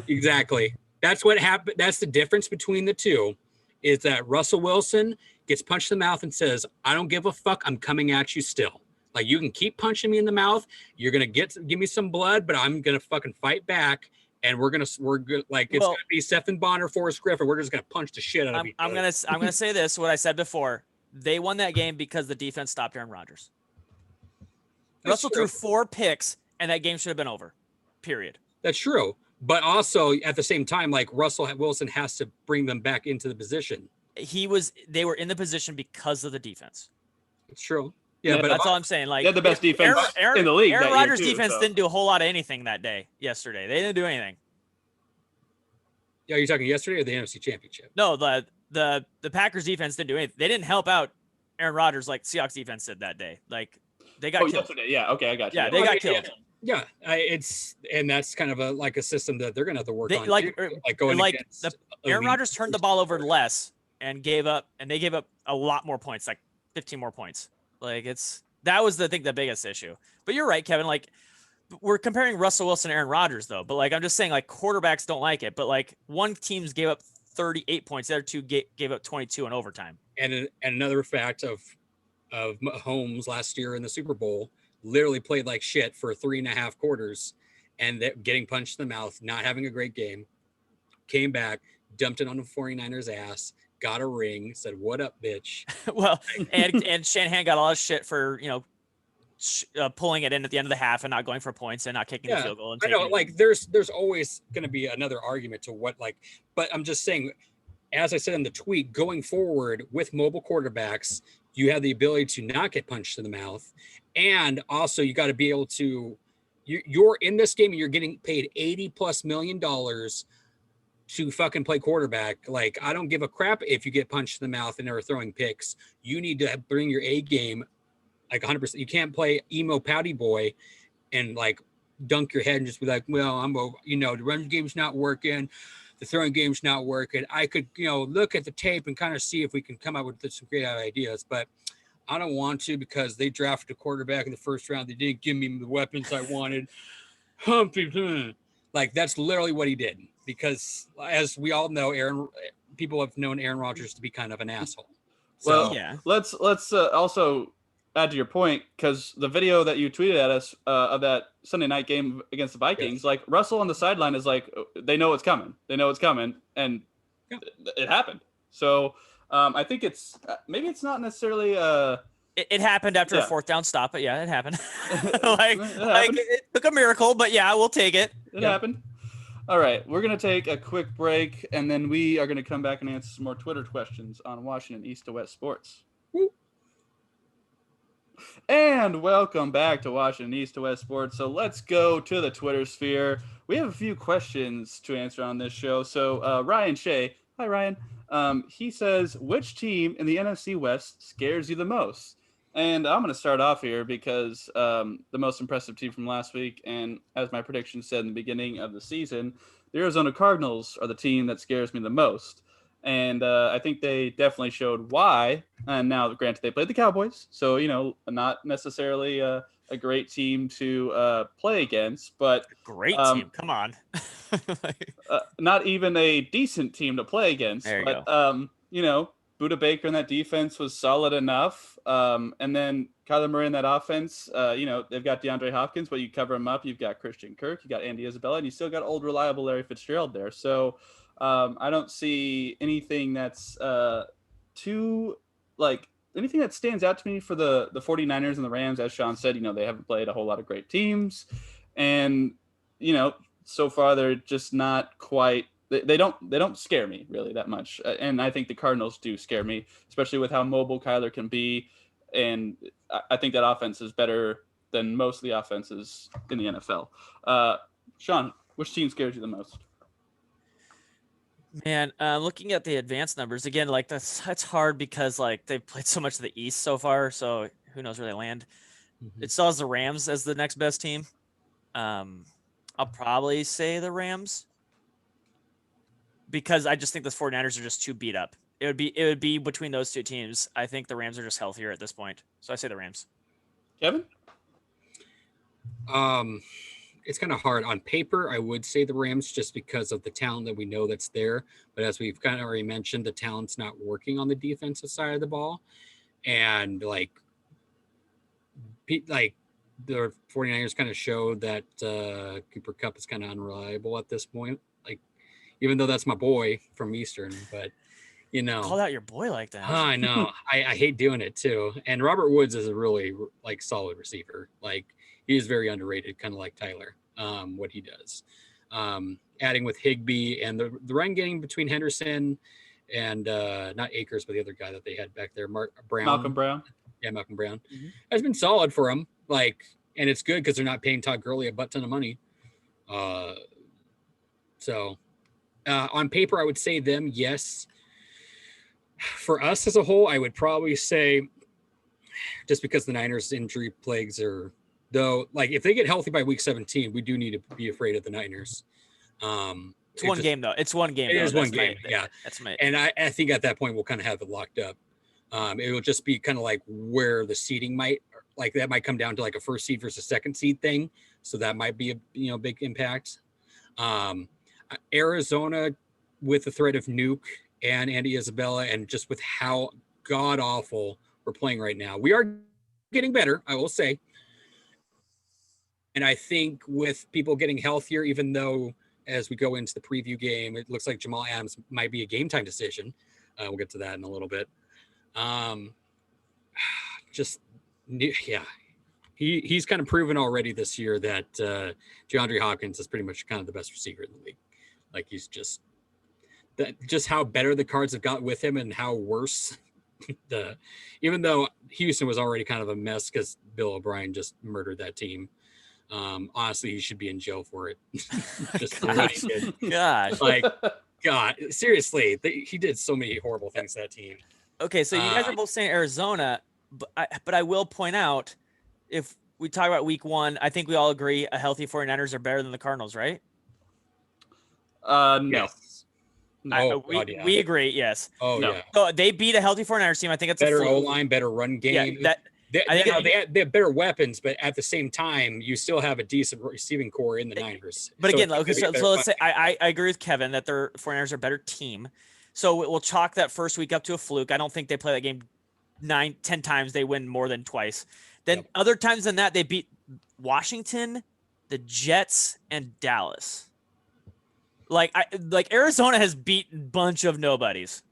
exactly. That's what happened. That's the difference between the two, is that Russell Wilson gets punched in the mouth and says, I don't give a fuck. I'm coming at you still. Like, you can keep punching me in the mouth. You're going to give me some blood, but I'm going to fucking fight back. And we're good. Like, it's going to be Stephen Bond or Forrest Griffin. We're just going to punch the shit out of each other. I'm going to say this, what I said before. They won that game because the defense stopped Aaron Rodgers. Russell threw 4 picks, and that game should have been over. Period. That's true. But also, at the same time, like, Russell Wilson has to bring them back into the position. They were in the position because of the defense. It's true. Yeah, but that's all I'm saying. Like, they had the best defense in the league. Aaron Rodgers' defense didn't do a whole lot of anything that day, yesterday. They didn't do anything. Yeah, are you talking yesterday or the NFC Championship? No, the Packers defense didn't do anything. They didn't help out Aaron Rodgers like Seahawks defense did that day. Like, they got killed. Yesterday. Yeah, okay, I got you. Yeah, they got killed. Yeah, and that's kind of a system that they're gonna have to work on. Aaron Rodgers turned the ball over less and they gave up a lot more points, like 15 more points. Like, that was the biggest issue. But you're right, Kevin. Like, we're comparing Russell Wilson and Aaron Rodgers though. But like, I'm just saying, like, quarterbacks don't like it. But like, one teams gave up 38 points, the other two gave up 22 in overtime. And another fact of Mahomes last year in the Super Bowl, literally played like shit for 3.5 quarters, and getting punched in the mouth, not having a great game, came back, dumped it on the 49ers ass, got a ring, said, "What up, bitch?" Well, and Shanahan got a lot of shit for, pulling it in at the end of the half and not going for points and not kicking the field goal. And I know, like, there's always going to be another argument to what, like, but I'm just saying, as I said in the tweet, going forward with mobile quarterbacks, you have the ability to not get punched in the mouth. And also, you got to be able to, you're in this game and you're getting paid $80+ million to fucking play quarterback. Like, I don't give a crap if you get punched in the mouth and they're throwing picks. You need to bring your A game like 100%. You can't play emo pouty boy and like dunk your head and just be like, well, the run game's not working. The throwing game's not working. I could, look at the tape and kind of see if we can come up with some great ideas, but I don't want to because they drafted a quarterback in the first round. They didn't give me the weapons I wanted. Like, that's literally what he did. Because as we all know, people have known Aaron Rodgers to be kind of an asshole. So, well, yeah. Let's also add to your point, because the video that you tweeted at us of that Sunday night game against the Vikings, like, Russell on the sideline is like, they know it's coming. And it happened. So I think maybe it's not necessarily it happened after a 4th down stop, but yeah, it happened. It took a miracle, but yeah, we'll take it. It happened. All right, we're going to take a quick break, and then we are going to come back and answer some more Twitter questions on Washington East to West Sports. Woo. And welcome back to Washington East to West Sports. So let's go to the Twitter sphere. We have a few questions to answer on this show. So Ryan Shea, hi Ryan. He says, which team in the NFC West scares you the most? And I'm going to start off here because the most impressive team from last week, and as my prediction said in the beginning of the season, the Arizona Cardinals are the team that scares me the most. And I think they definitely showed why. And now, granted, they played the Cowboys, so, not necessarily a great team to play against, but Great team. Come on. not even a decent team to play against. There you but, go. Buda Baker in that defense was solid enough. And then Kyler Murray in that offense, they've got DeAndre Hopkins, but you cover him up. You've got Christian Kirk, you got Andy Isabella, and you still got old, reliable Larry Fitzgerald there. So I don't see anything that's anything that stands out to me for the 49ers and the Rams. As Sean said, they haven't played a whole lot of great teams. And, so far they're just not quite they don't scare me really that much, and I think the Cardinals do scare me, especially with how mobile Kyler can be, and I think that offense is better than most of the offenses in the NFL. Sean, which team scares you the most? Man, looking at the advanced numbers again, like that's hard because like they've played so much of the East so far, so who knows where they land. It still has the Rams as the next best team. I'll probably say the Rams, because I just think the 49ers are just too beat up. It would be between those two teams. I think the Rams are just healthier at this point. So I say the Rams. Kevin? It's kind of hard. On paper, I would say the Rams just because of the talent that we know that's there. But as we've kind of already mentioned, the talent's not working on the defensive side of the ball. And like the 49ers kind of showed that Cooper Kupp is kind of unreliable at this point. Like, even though that's my boy from Eastern, but call out your boy like that. I know. I hate doing it too. And Robert Woods is a really like solid receiver. Like, he is very underrated, kind of like Tyler, what he does. Adding with Higbee and the run game between Henderson and not Akers, but the other guy that they had back there, Malcolm Brown. Yeah, Malcolm Brown has been solid for him. Like, and it's good because they're not paying Todd Gurley a butt ton of money. On paper, I would say them, yes. For us as a whole, I would probably say, just because the Niners injury plagues are, though, like if they get healthy by week 17, we do need to be afraid of the Niners. It's one game though. It's one game. It is one game. Yeah. That's my. And I think at that point, we'll kind of have it locked up. It will just be kind of like where the seeding might come down to like a first seed versus second seed thing. So that might be a big impact. Arizona, with the threat of Nuke and Andy Isabella, and just with how god awful we're playing right now, we are getting better, I will say. And I think with people getting healthier, even though as we go into the preview game, it looks like Jamal Adams might be a game time decision. We'll get to that in a little bit. He's kind of proven already this year that DeAndre Hopkins is pretty much kind of the best receiver in the league. Like, he's just how better the Cards have got with him and how worse even though Houston was already kind of a mess because Bill O'Brien just murdered that team. Honestly, he should be in jail for it. Just for what he did. Gosh. Like, God, seriously, he did so many horrible things to that team. Okay, so you guys are both saying Arizona, but I will point out, if we talk about week 1, I think we all agree a healthy 49ers are better than the Cardinals, right? No. Yes. We agree, yes. Oh, No. yeah. So they beat a healthy 49ers team. I think it's Better a fluke. O-line, better run game. Yeah, they have better weapons, but at the same time, you still have a decent receiving core in the Niners. But again, it okay, could be so let's say I agree with Kevin that their 49ers are a better team. So we'll chalk that first week up to a fluke. I don't think they play that game 9-10 times. They win more than twice. Then other times than that, they beat Washington, the Jets, and Dallas. Like Arizona has beat a bunch of nobodies.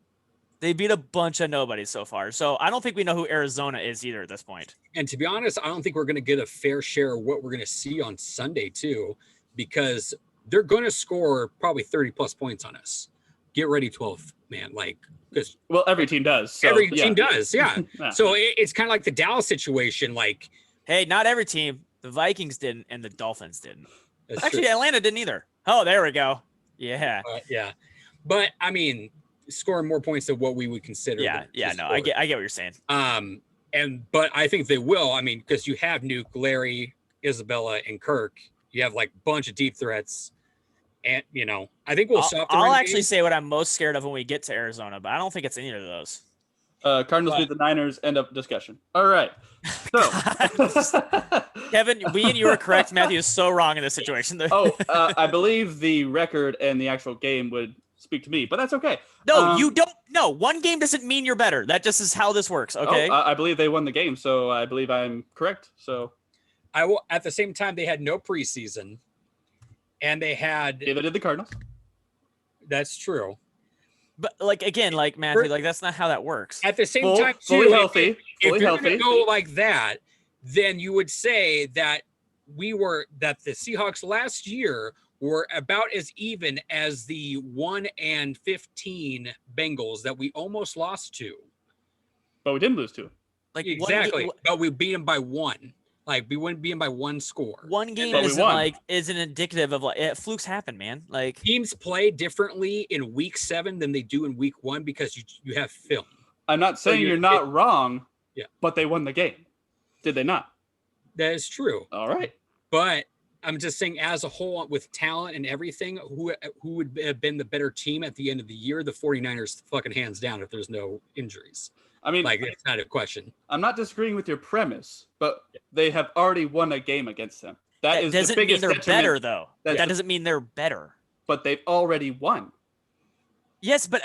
They beat a bunch of nobodies so far. So I don't think we know who Arizona is either at this point. And to be honest, I don't think we're going to get a fair share of what we're going to see on Sunday too, because they're going to score probably 30 plus points on us. Get ready, 12, man. Like, because every team does. So, every team does, yeah. Yeah. So it's kind of like the Dallas situation. Like, hey, not every team. The Vikings didn't, and the Dolphins didn't. Actually, true. Atlanta didn't either. Oh, there we go. Yeah. Yeah. But I mean, scoring more points than what we would consider. Yeah. No, I get what you're saying. And But I think they will. I mean, because you have Nuke, Larry, Isabella, and Kirk. You have like a bunch of deep threats. And, I think we'll stop the I'll run actually game. say what I'm most scared of when we get to Arizona, but I don't think it's any of those. Cardinals beat the Niners. End of discussion. All right. So, Kevin, we and you are correct. Matthew is so wrong in this situation. I believe the record and the actual game would speak to me, but that's okay. No, you don't. No, one game doesn't mean you're better. That just is how this works. Okay. I believe they won the game, so I believe I'm correct. So, At the same time, they had no preseason, and they had. Yeah, they did the Cardinals. That's true. But again, Matthew, that's not how that works. At the same time, too, fully healthy. If you're going to go like that, then you would say that the Seahawks last year were about as even as the 1-15 Bengals that we almost lost to. But we didn't lose to. Exactly. But we beat them by one. Like, we wouldn't beat them by one score. One game isn't indicative of flukes happen, man. Like, teams play differently in week 7 than they do in week 1 because you have film. I'm not saying you're not wrong. Yeah. But they won the game. Did they not? That is true. All right. But I'm just saying, as a whole, with talent and everything, who would have been the better team at the end of the year? The 49ers, fucking hands down, if there's no injuries. I mean, it's not a question. I'm not disagreeing with your premise, but they have already won a game against them. That is doesn't the biggest mean they're better, though. That doesn't mean they're better. But they've already won. Yes, but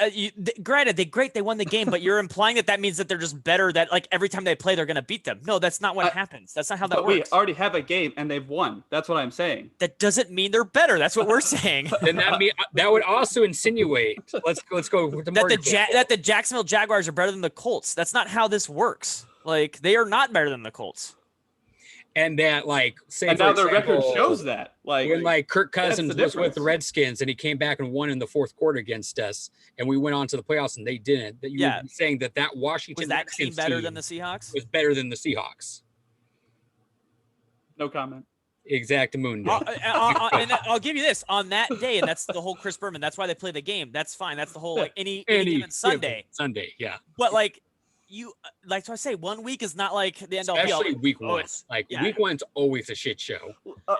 granted, they won the game, but you're implying that means that they're just better, that every time they play, they're going to beat them. No, that's not what happens. That's not how that works. We already have a game and they've won. That's what I'm saying. That doesn't mean they're better. That's what we're saying. Then that would also insinuate, let's go with that the Jacksonville Jaguars are better than the Colts. That's not how this works. They are not better than the Colts. And that, now their record shows that. When Kirk Cousins was with the Redskins and he came back and won in the fourth quarter against us, and we went on to the playoffs and they didn't. That you would be saying that Washington was that team better than the Seahawks? Was better than the Seahawks. No comment. Exactamundo. And I'll give you this on that day, and that's the whole Chris Berman. That's why they play the game. That's fine. That's the whole any given Sunday. Sunday, yeah. But so I say 1 week is not the end all. Especially week 1. Week 1's always a shit show.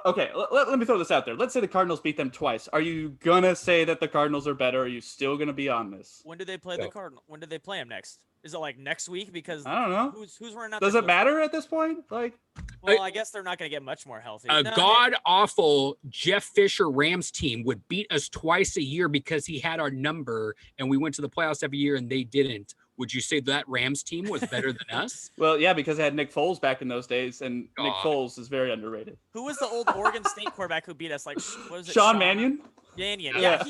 Okay, let me throw this out there. Let's say the Cardinals beat them twice. Are you gonna say that the Cardinals are better? Or are you still gonna be on this? When do they play the Cardinals? When do they play them next? Is it next week? Because I don't know. Who's running out? Does it matter at this point? Well, I guess they're not gonna get much more healthy. God awful Jeff Fisher Rams team would beat us twice a year because he had our number and we went to the playoffs every year and they didn't. Would you say that Rams team was better than us? Well, yeah, because they had Nick Foles back in those days, and Nick Foles is very underrated. Who was the old Oregon State quarterback who beat us? What was it? Sean Mannion? Mannion. Yeah.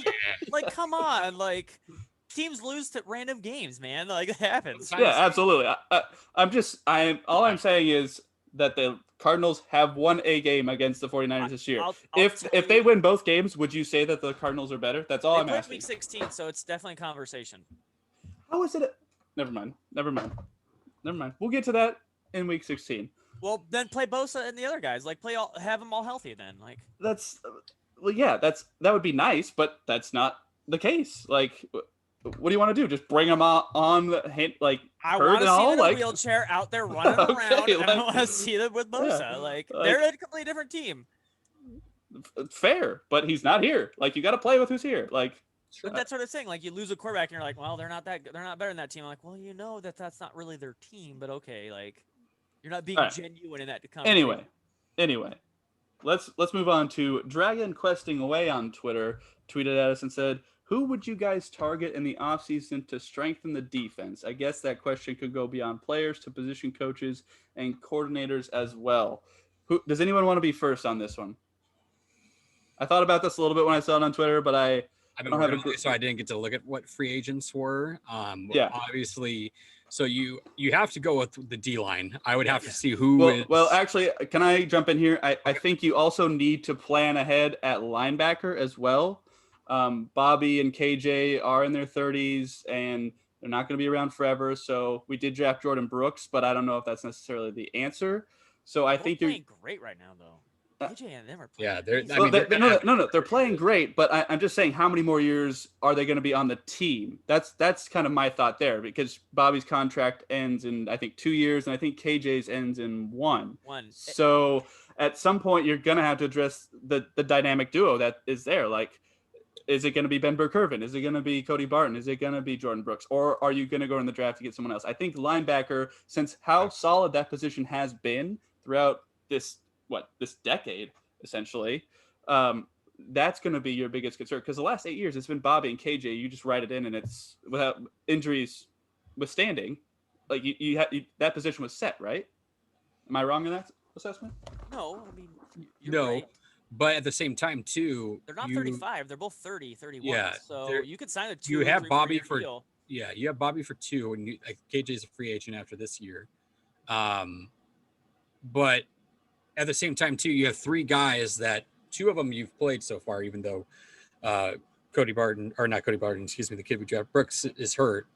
Come on. Teams lose to random games, man. It happens. Yeah, absolutely. All I'm saying is that the Cardinals have won a game against the 49ers this year. If they win both games, would you say that the Cardinals are better? That's all I'm asking. Week 16, so it's definitely a conversation. How is it? Never mind. We'll get to that in week 16. Well, then play Bosa and the other guys. Have them all healthy then. That would be nice, but that's not the case. What do you want to do? Just bring them on the hand, I want to see them in a wheelchair out there running around. And I want to see them with Bosa. They're a completely different team. Fair, but he's not here. You got to play with who's here. But that's what I'm saying. You lose a quarterback, and you're well, they're not better than that team. I'm well, that's not really their team, but okay, you're not being genuine in that conversation. Anyway, let's move on to Dragon Questing Away on Twitter. Tweeted at us and said, "Who would you guys target in the offseason to strengthen the defense?" I guess that question could go beyond players to position coaches and coordinators as well. Does anyone want to be first on this one? I thought about this a little bit when I saw it on Twitter, but so I didn't get to look at what free agents were. Obviously, so you have to go with the D line. I would have to see who. Well, actually, can I jump in here? I think you also need to plan ahead at linebacker as well. Bobby and KJ are in their 30s and they're not going to be around forever. So we did draft Jordan Brooks, but I don't know if that's necessarily the answer. So I think they're playing great right now, though. KJ and them are playing. Yeah, they're. amazing. I mean, they're gonna have- no, they're playing great, but I'm just saying, how many more years are they going to be on the team? That's kind of my thought there, because Bobby's contract ends in, I think, 2 years, and I think KJ's ends in one. So at some point, you're going to have to address the dynamic duo that is there. Like, is it going to be Ben Burke-Irvin? Is it going to be Cody Barton? Is it going to be Jordan Brooks? Or are you going to go in the draft to get someone else? I think linebacker, since how solid that position has been throughout this decade, essentially, that's going to be your biggest concern, because the last 8 years it's been Bobby and KJ. You just write it in, and it's without injuries withstanding. Like that position was set, right? Am I wrong in that assessment? No, I mean, you're No, right. but at the same time too, They're not 35. They're both 30, 31. Yeah, So they're- you could sign a 2 you or have 3 Bobby year for- deal. Yeah, you have Bobby for 2, and KJ's a free agent after this year. But at the same time, too, you have 3 guys that 2 of them you've played so far, even though Cody Barton, or not Cody Barton, excuse me, the kid we drafted, Brooks, is hurt.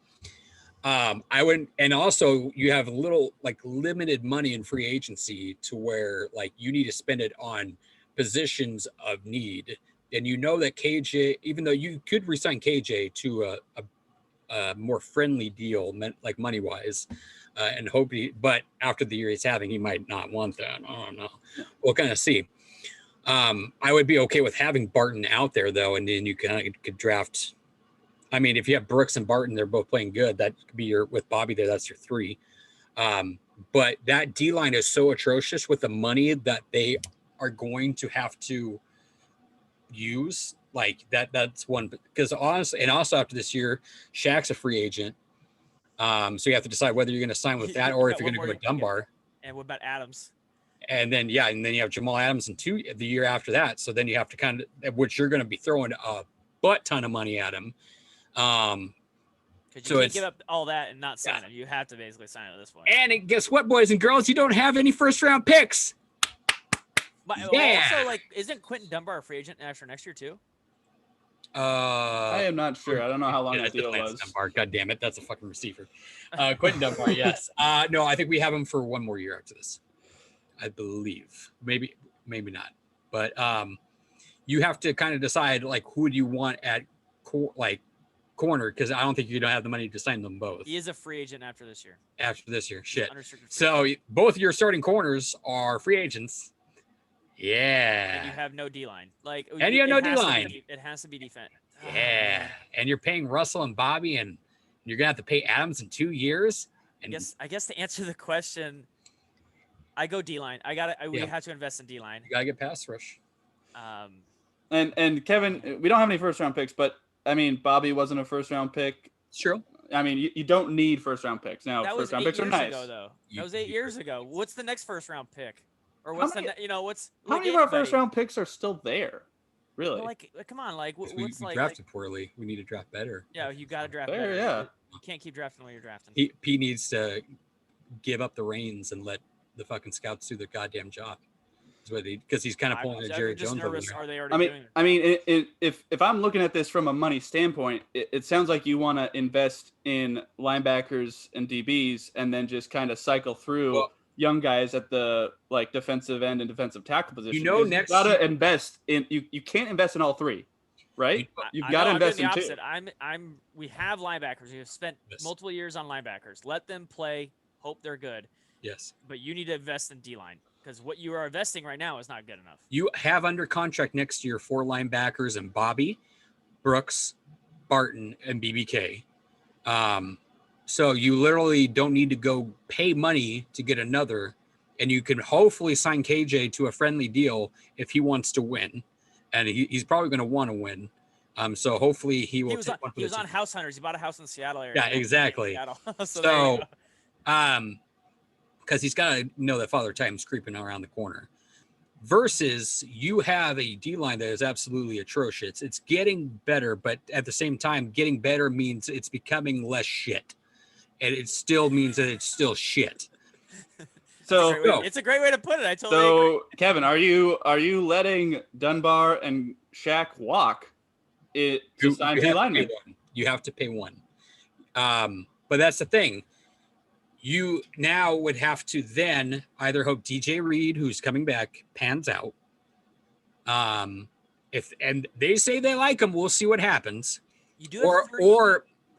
I wouldn't, and also you have a little like limited money in free agency to where like you need to spend it on positions of need. And you know that KJ, even though you could resign KJ to a more friendly deal, like money wise, and hope but after the year he's having, he might not want that. I don't know. We'll kind of see. I would be okay with having Barton out there though, and then you kind of could draft. I mean, if you have Brooks and Barton, they're both playing good. That could be with Bobby there. That's your 3. But that D line is so atrocious with the money that they are going to have to use. Like that's one, because honestly, and also after this year, Shaq's a free agent. So you have to decide whether you're going to sign with that or if you're going to go with Dunbar. And what about Adams? And then, and then you have Jamal Adams in the year after that. So then you have to kind of, which you're going to be throwing a butt ton of money at him. Because you can't give up all that and not sign him. You have to basically sign him at this point. And guess what, boys and girls? You don't have any first round picks. But also, like, isn't Quentin Dunbar a free agent after next year too? I am not sure. I don't know how long the deal was. Dunbar. God damn it, that's a fucking receiver. Quentin Dunbar, yes. No, I think we have him for 1 more year after this. I believe, maybe not. But you have to kind of decide like who do you want at corner, because I don't think you don't have the money to sign them both. He is a free agent after this year. Shit. So both your starting corners are free agents. Yeah. And you have no D line. And you have no D line. It has to be defense. Yeah. And you're paying Russell and Bobby, and you're gonna have to pay Adams in 2 years. And I guess to answer the question, I go D line. We have to invest in D line. You gotta get pass rush. And Kevin, we don't have any first round picks, but I mean, Bobby wasn't a first round pick. It's true. I mean, you don't need first round picks now. That first round was 8 picks are years nice. ago, though. That was 8 years ago. What's the next first round pick? Or what's how many of our first round picks are still there? Really? Well, come on, we drafted poorly. We need to draft better. Yeah, you got to draft better. Better. Yeah. You can't keep drafting the way you're drafting. P needs to give up the reins and let the fucking scouts do their goddamn job. Because he's kind of pulling a Jerry Jones over there. Are they already doing it? If I'm looking at this from a money standpoint, it sounds like you want to invest in linebackers and DBs and then just kind of cycle through young guys at the defensive end and defensive tackle position. Next you gotta invest in you can't invest in all 3, right? You've got to invest in 2. We have linebackers. We have spent multiple years on linebackers. Let them play. Hope they're good. Yes. But you need to invest in D line, because what you are investing right now is not good enough. You have under contract next year 4 linebackers and Bobby, Brooks, Barton, and BBK. So you literally don't need to go pay money to get another, and you can hopefully sign KJ to a friendly deal if he wants to win, and he's probably going to want to win. So hopefully he will. He was on House Hunters. He bought a house in the Seattle area. Yeah, exactly. So because he's got to know that Father Time's creeping around the corner. Versus you have a D line that is absolutely atrocious. It's getting better, but at the same time, getting better means it's becoming less shit. And it still means that it's still shit. So it's a great way to put it. I totally agree. Kevin, are you letting Dunbar and Shaq walk to sign D linemen? You have to pay one. But that's the thing. You now would have to then either hope DJ Reed, who's coming back, pans out, If and they say they like him, we'll see what happens. You do have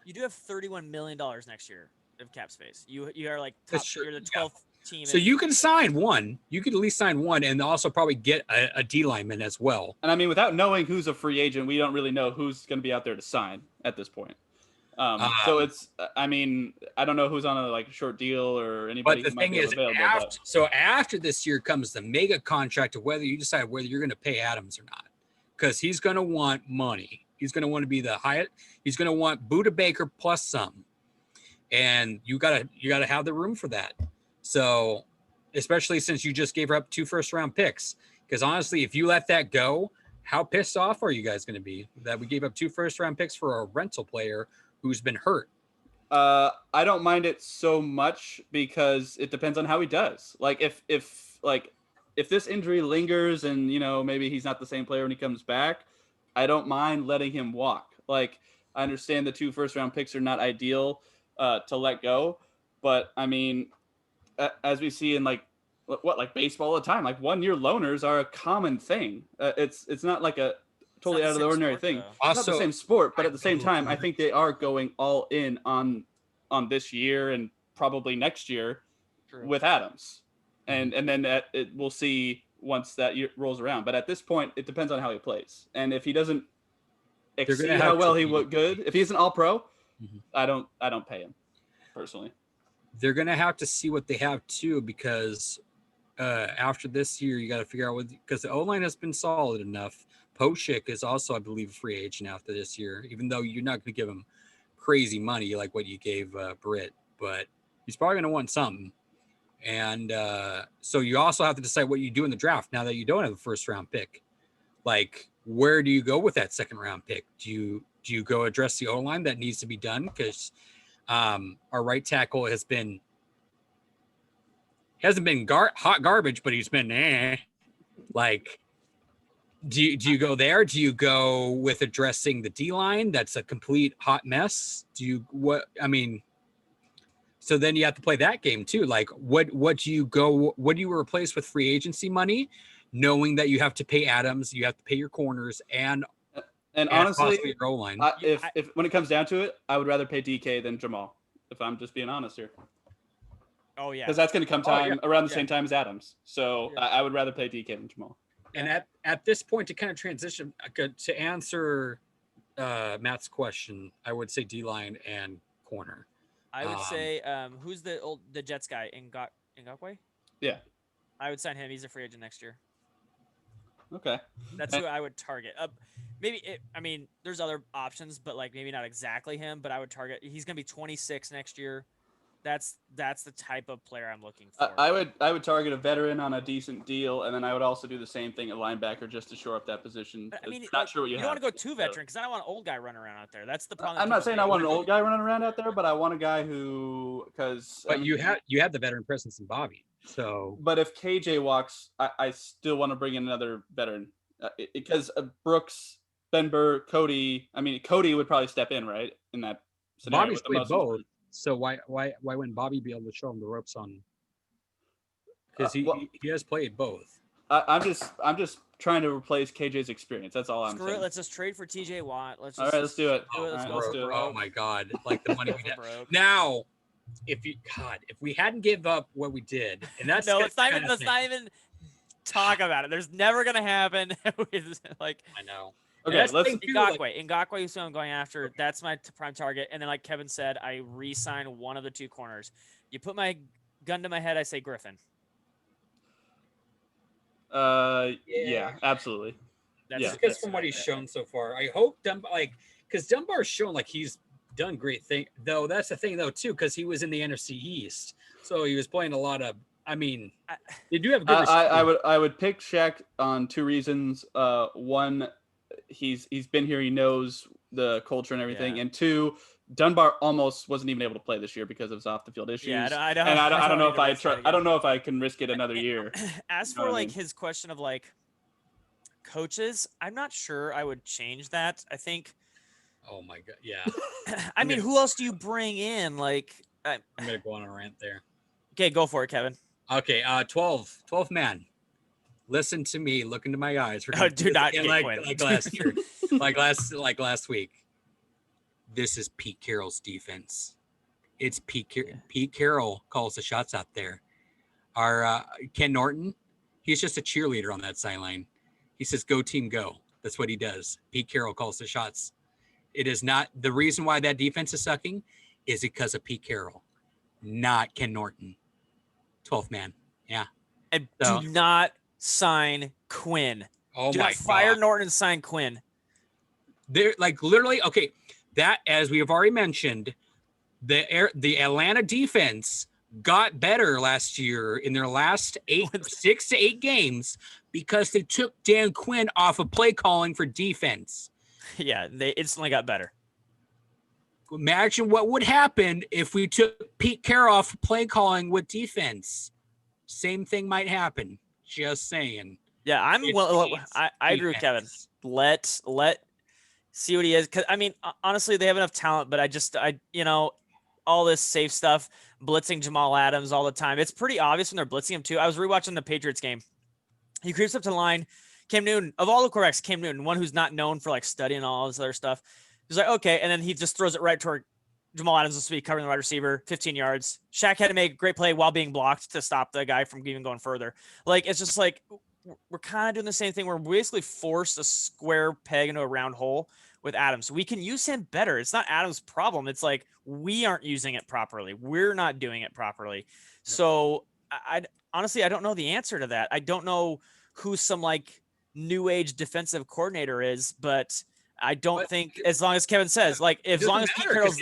you do have $31 million next year of cap space. You are like top. That's true, You're the yeah. 12th team. So you can sign one. You could at least sign one, and also probably get a D lineman as well. And I mean, without knowing who's a free agent, we don't really know who's going to be out there to sign at this point. So it's, I mean, I don't know who's on a like short deal or anybody. But the who might thing be is, available, after this year comes the mega contract of whether you decide whether you're going to pay Adams or not, because he's going to want money. He's going to want to be the highest. He's going to want Buda Baker plus some, and you gotta have the room for that. So, especially since you just gave up 2 first-round picks, because honestly, if you let that go, how pissed off are you guys going to be that we gave up 2 first-round picks for a rental player who's been hurt? I don't mind it so much because it depends on how he does. Like if this injury lingers and maybe he's not the same player when he comes back, I don't mind letting him walk. Like I understand the 2 first-round picks are not ideal to let go, but I mean, as we see in like baseball all the time, like 1-year loaners are a common thing. It's not like a totally out of the ordinary thing. It's not the same sport, but at the same time, I think they are going all in on this year and probably next year with Adams, and then we'll see once that year rolls around. But at this point, it depends on how he plays, and if he doesn't exceed how well he looked good, if he's an All-Pro, I don't pay him personally. They're gonna have to see what they have too, because after this year, you got to figure out because the O-line has been solid enough. Poshik is also, I believe, a free agent after this year, even though you're not going to give him crazy money like what you gave Britt, but he's probably going to want something. And so you also have to decide what you do in the draft now that you don't have a first-round pick. Like, where do you go with that second-round pick? Do you go address the O-line that needs to be done? Because our right tackle hasn't been hot garbage, but he's been like. Do you go there? Do you go with addressing the D line? That's a complete hot mess. So then you have to play that game too. Like what do you replace with free agency money, knowing that you have to pay Adams, you have to pay your corners and honestly, your O line. If when it comes down to it, I would rather pay DK than Jamal, if I'm just being honest here. Oh yeah, because that's going to come around the same time as Adams. So I would rather pay DK than Jamal. And at this point, to kind of transition to answer Matt's question, I would say D-line and corner. I would say who's the Jets guy, Ngakoue? Yeah, I would sign him. He's a free agent next year. Okay, that's who I would target. There's other options, but like maybe not exactly him. But I would target. He's gonna be 26 next year. That's the type of player I'm looking for. I would target a veteran on a decent deal, and then I would also do the same thing at linebacker just to shore up that position. I mean, not sure what you don't want to go too veteran because I don't want an old guy running around out there. That's the problem. I'm not saying I want an old guy running around out there, but I want a guy who But you had the veteran presence in Bobby. So, but if KJ walks, I still want to bring in another veteran because Brooks, Ben Burr, Cody. I mean, Cody would probably step in right in that scenario. Bobby's played both. So why wouldn't Bobby be able to show him the ropes on? Because he has played both. I'm just trying to replace KJ's experience. That's all I'm saying. Let's just trade for TJ Watt. Let's do it. Let's do it. Oh my God! Like the money we had. Now, if we hadn't give up what we did, and that's let's not even talk about it. There's never gonna happen. Like I know. Okay, let's Ngakoue is who I'm going after. That's my prime target. And then, like Kevin said, I re-sign one of the 2 corners. You put my gun to my head, I say Griffin. Yeah, absolutely. Because from what he's shown so far, I hope because Dunbar's shown like he's done great thing. Though that's the thing though too, because he was in the NFC East, so he was playing a lot of. I mean, they do have a good. I would pick Shaq on 2 reasons. One. He's been here. He knows the culture and everything. And 2, Dunbar almost wasn't even able to play this year because of his off the field issues. Yeah, I don't know if I don't know if I can risk it another year. As for his question of like coaches, I'm not sure I would change that. I think. Oh my God! Yeah. I mean, who else do you bring in? Like, I'm gonna go on a rant there. Okay, go for it, Kevin. Okay, 12 man. listen to me, look into my eyes. We're Oh, gonna do do this not again get like Quinn. last year, like last week. This is Pete Carroll's defense. It's Pete Carroll calls the shots out there. Our Ken Norton, he's just a cheerleader on that sideline. He says, "Go team, go." That's what he does. Pete Carroll calls the shots. It is not the reason why that defense is sucking is because of Pete Carroll, not Ken Norton. 12th man. Yeah. And So- do not sign Quinn. Oh Do my not fire God. Norton and sign Quinn. They're like literally okay. That, as we have already mentioned, the Atlanta defense got better last year in their last 6 to 8 games because they took Dan Quinn off of play calling for defense. Yeah, they instantly got better. Imagine what would happen if we took Pete Carroll off of play calling with defense. Same thing might happen. Just saying. Yeah, It's I agree with Kevin. defense. Let see what he is. Cause I mean, honestly, they have enough talent, but all this safe stuff, blitzing Jamal Adams all the time. It's pretty obvious when they're blitzing him too. I was rewatching the Patriots game. He creeps up to the line. Cam Newton, of all the quarterbacks, Cam Newton, one who's not known for like studying all this other stuff. He's like, okay, and then he just throws it right toward Jamal Adams this week, covering the wide receiver, 15 yards. Shaq had to make a great play while being blocked to stop the guy from even going further. Like, it's just like we're kind of doing the same thing. We're basically forced a square peg into a round hole with Adams. We can use him better. It's not Adams' problem. It's like we aren't using it properly. We're not doing it properly. So I honestly, I don't know the answer to that. I don't know who some like new age defensive coordinator is, but I don't think, as long as Kevin says, like as long as Pete Carroll's,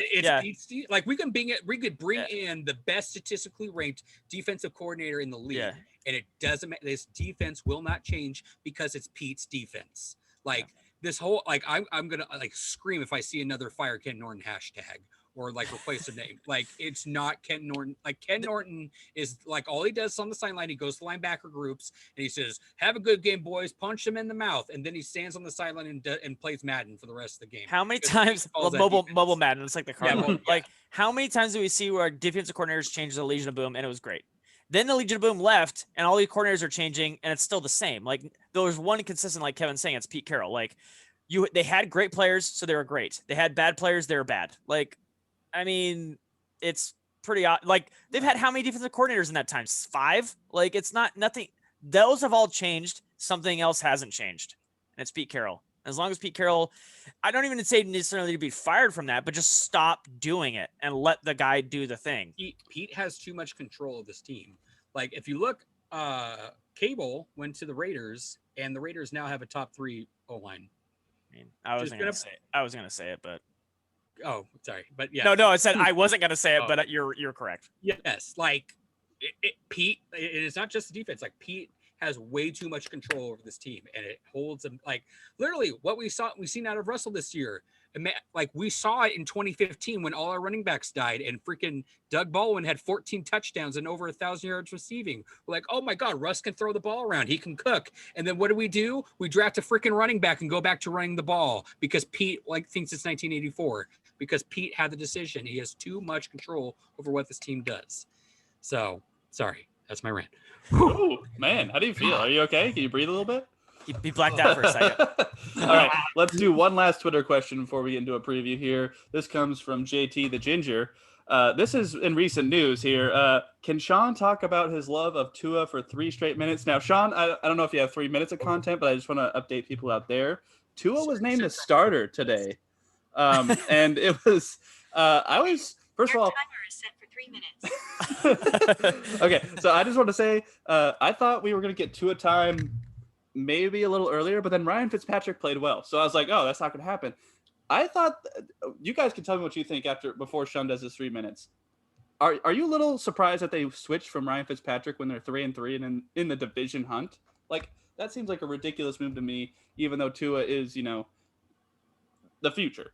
like we could bring in the best statistically ranked defensive coordinator in the league, and it doesn't matter. This defense will not change because it's Pete's defense. Like this whole, like I'm gonna like scream if I see another fire Ken Norton hashtag or like replace the name. Like it's not Ken Norton. Like Ken Norton is like all he does on the sideline. He goes to linebacker groups and he says, "Have a good game, boys. Punch them in the mouth." And then he stands on the sideline and plays Madden for the rest of the game. How many times mobile Madden? It's like the car. Like how many times do we see where our defensive coordinators changed the Legion of Boom and it was great? Then the Legion of Boom left and all the coordinators are changing and it's still the same. Like there was one consistent, like Kevin's saying, it's Pete Carroll. Like they had great players, so they were great. They had bad players, they were bad. Like, I mean, it's pretty odd. Like they've had how many defensive coordinators in that time? 5? Like it's not nothing. Those have all changed. Something else hasn't changed. And it's Pete Carroll. As long as Pete Carroll, I don't even say necessarily to be fired from that, but just stop doing it and let the guy do the thing. Pete has too much control of this team. Like if you look, Cable went to the Raiders and the Raiders now have a top 3 O-line. I mean, I was gonna say it, but oh, sorry, but yeah. No, I said I wasn't gonna say it, but you're correct. Yes, like Pete. It is not just the defense. Like Pete has way too much control over this team, and it holds him. Like literally, what we've seen out of Russell this year. Like we saw it in 2015 when all our running backs died, and freaking Doug Baldwin had 14 touchdowns and over 1,000 yards receiving. We're like, oh my God, Russ can throw the ball around. He can cook. And then what do? We draft a freaking running back and go back to running the ball because Pete thinks it's 1984. Because Pete had the decision. He has too much control over what this team does. So, sorry. That's my rant. Oh, man. How do you feel? Are you okay? Can you breathe a little bit? He blacked out for a second. All right. Let's do one last Twitter question before we get into a preview here. This comes from JT the Ginger. This is in recent news here. Can Sean talk about his love of Tua for 3 straight minutes? Now, Sean, I don't know if you have 3 minutes of content, but I just want to update people out there. Tua was named a starter today. And it was, I was, first of all, timer is set for 3 minutes. Okay, so I just want to say, I thought we were going to get Tua time maybe a little earlier, but then Ryan Fitzpatrick played well. So I was like, oh, that's not going to happen. I thought, you guys can tell me what you think before Sean does his 3 minutes. Are you a little surprised that they switched from Ryan Fitzpatrick when they're 3-3 and in the division hunt? Like, that seems like a ridiculous move to me, even though Tua is, the future.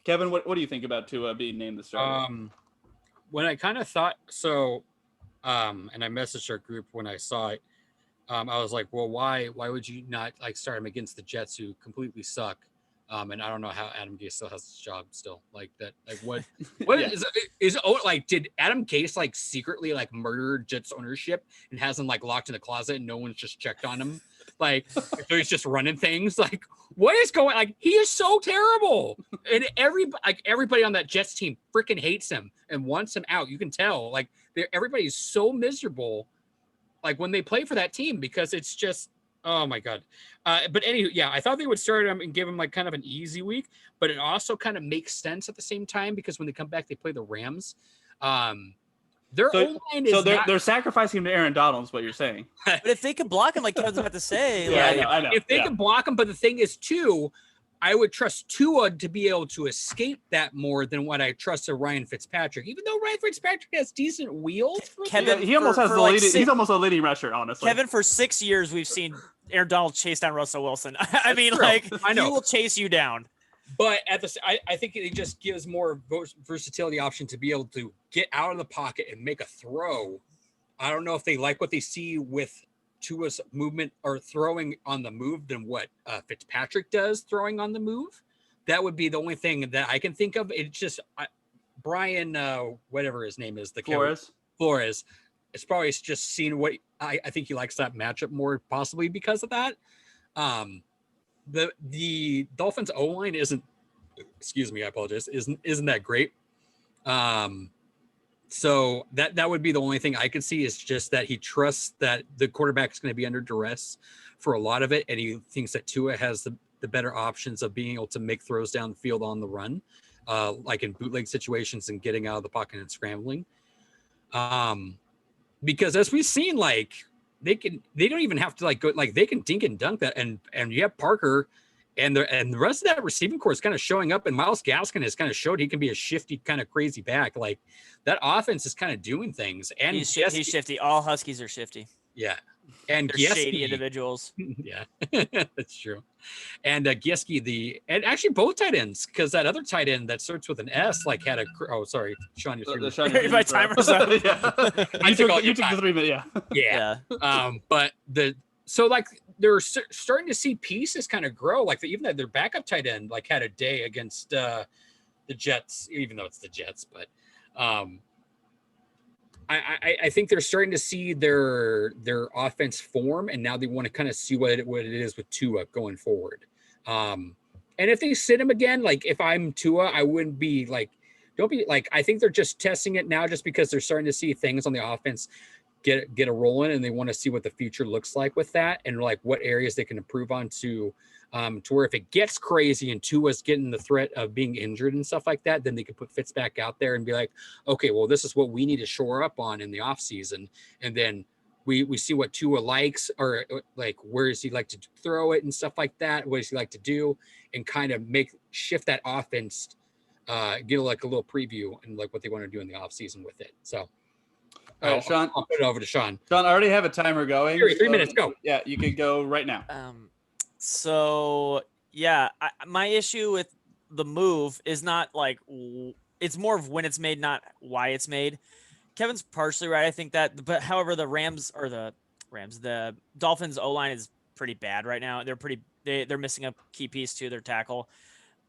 Kevin, what do you think about Tua being named the starter? When I kind of thought so, and I messaged our group when I saw it, I was like, well, why would you not like start him against the Jets who completely suck? And I don't know how Adam Gase still has his job still. Like that, like what Yeah. is like did Adam Gase like secretly like murder Jets ownership and has them like locked in the closet and no one's just checked on him? Like so he's just running things. Like what is going like he is so terrible. And everybody on that Jets team freaking hates him and wants him out. You can tell. Like everybody's so miserable like when they play for that team because it's just oh my god. But anyway, yeah, I thought they would start him and give him like kind of an easy week, but it also kind of makes sense at the same time because when they come back, they play the Rams. Their O-line is they're sacrificing him to Aaron Donald is what you're saying. But if they could block him, like Kevin's about to say, Yeah, like, I know. If they can block him, but the thing is too, I would trust Tua to be able to escape that more than what I trust a Ryan Fitzpatrick. Even though Ryan Fitzpatrick has decent wheels, Kevin, He almost has for the like leading. six- He's almost a leading rusher, honestly. Kevin, for 6 years, we've seen Aaron Donald chase down Russell Wilson. I mean, true. like, I know. he will chase you down. But I think it just gives more versatility option to be able to get out of the pocket and make a throw. I don't know if they like what they see with Tua's movement or throwing on the move than what Fitzpatrick does throwing on the move. That would be the only thing that I can think of. It's just Brian, whatever his name is, the Flores. It's probably just seen what I think he likes that matchup more, possibly because of that. The Dolphins O line isn't. Excuse me, I apologize. Isn't that great? So that would be the only thing I could see is just that he trusts that the quarterback is going to be under duress for a lot of it, and he thinks that Tua has the better options of being able to make throws down the field on the run, like in bootleg situations and getting out of the pocket and scrambling. Because as we've seen, like they don't even have to like go, like they can dink and dunk that, and you have Parker and the rest of that receiving core is kind of showing up, and Myles Gaskin has kind of showed he can be a shifty kind of crazy back. Like that offense is kind of doing things, and He's shifty. All Huskies are shifty. Yeah. And They're Gieske, shady individuals. Yeah, that's true. And Gieske, and actually both tight ends, because that other tight end that starts with an S, like had a. Oh, sorry, Sean, you're My timer's up. Yeah. You took the 3 minutes. Yeah. Yeah. But like they're starting to see pieces kind of grow. Like even their backup tight end like had a day against the Jets, even though it's the Jets, but I think they're starting to see their offense form, and now they want to kind of see what it is with Tua going forward. And if they sit him again, like if I'm Tua, I wouldn't be like, don't be like, I think they're just testing it now just because they're starting to see things on the offense get a roll in, and they want to see what the future looks like with that, and like what areas they can improve on to where if it gets crazy and Tua's getting the threat of being injured and stuff like that, then they can put Fitz back out there and be like, okay, well, this is what we need to shore up on in the off season. And then we see what Tua likes, or like, where does he like to throw it and stuff like that? What does he like to do? And kind of shift that offense, get like a little preview and like what they want to do in the off season with it. So, all right, Sean, I'll put it over to Sean. Sean, I already have a timer going. 3 minutes, go. Yeah, you can go right now. So yeah, my issue with the move is not like it's more of when it's made, not why it's made. Kevin's partially right. I think that, but however, the Dolphins O-line is pretty bad right now. They're missing a key piece to their tackle.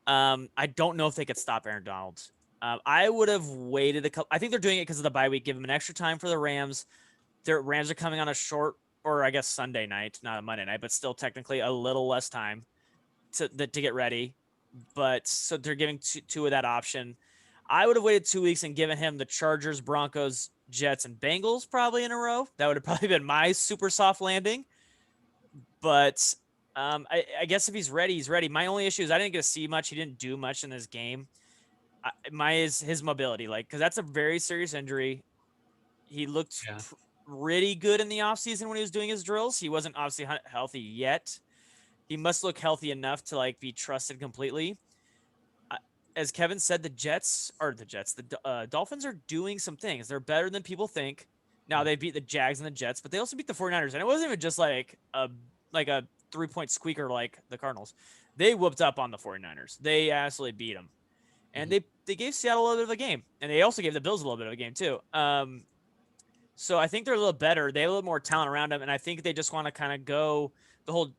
I don't know if they could stop Aaron Donald. I would have waited a couple. I think they're doing it because of the bye week. Give them an extra time for the Rams. Their Rams are coming on a short, or I guess Sunday night, not a Monday night, but still technically a little less time to get ready. But so they're giving Tua that option. I would have waited 2 weeks and given him the Chargers, Broncos, Jets, and Bengals probably in a row. That would have probably been my super soft landing. But I guess if he's ready, he's ready. My only issue is I didn't get to see much. He didn't do much in this game. Is his mobility, like, because that's a very serious injury. He looked pretty good in the offseason when he was doing his drills. He wasn't obviously healthy yet. He must look healthy enough to like be trusted completely. As Kevin said, the Dolphins are doing some things. They're better than people think. Now they beat the Jags and the Jets, but they also beat the 49ers. And it wasn't even just like a 3-point squeaker like the Cardinals. They whooped up on the 49ers. They absolutely beat them. And they gave Seattle a little bit of a game. And they also gave the Bills a little bit of a game too. So I think they're a little better. They have a little more talent around them. And I think they just want to kind of go the whole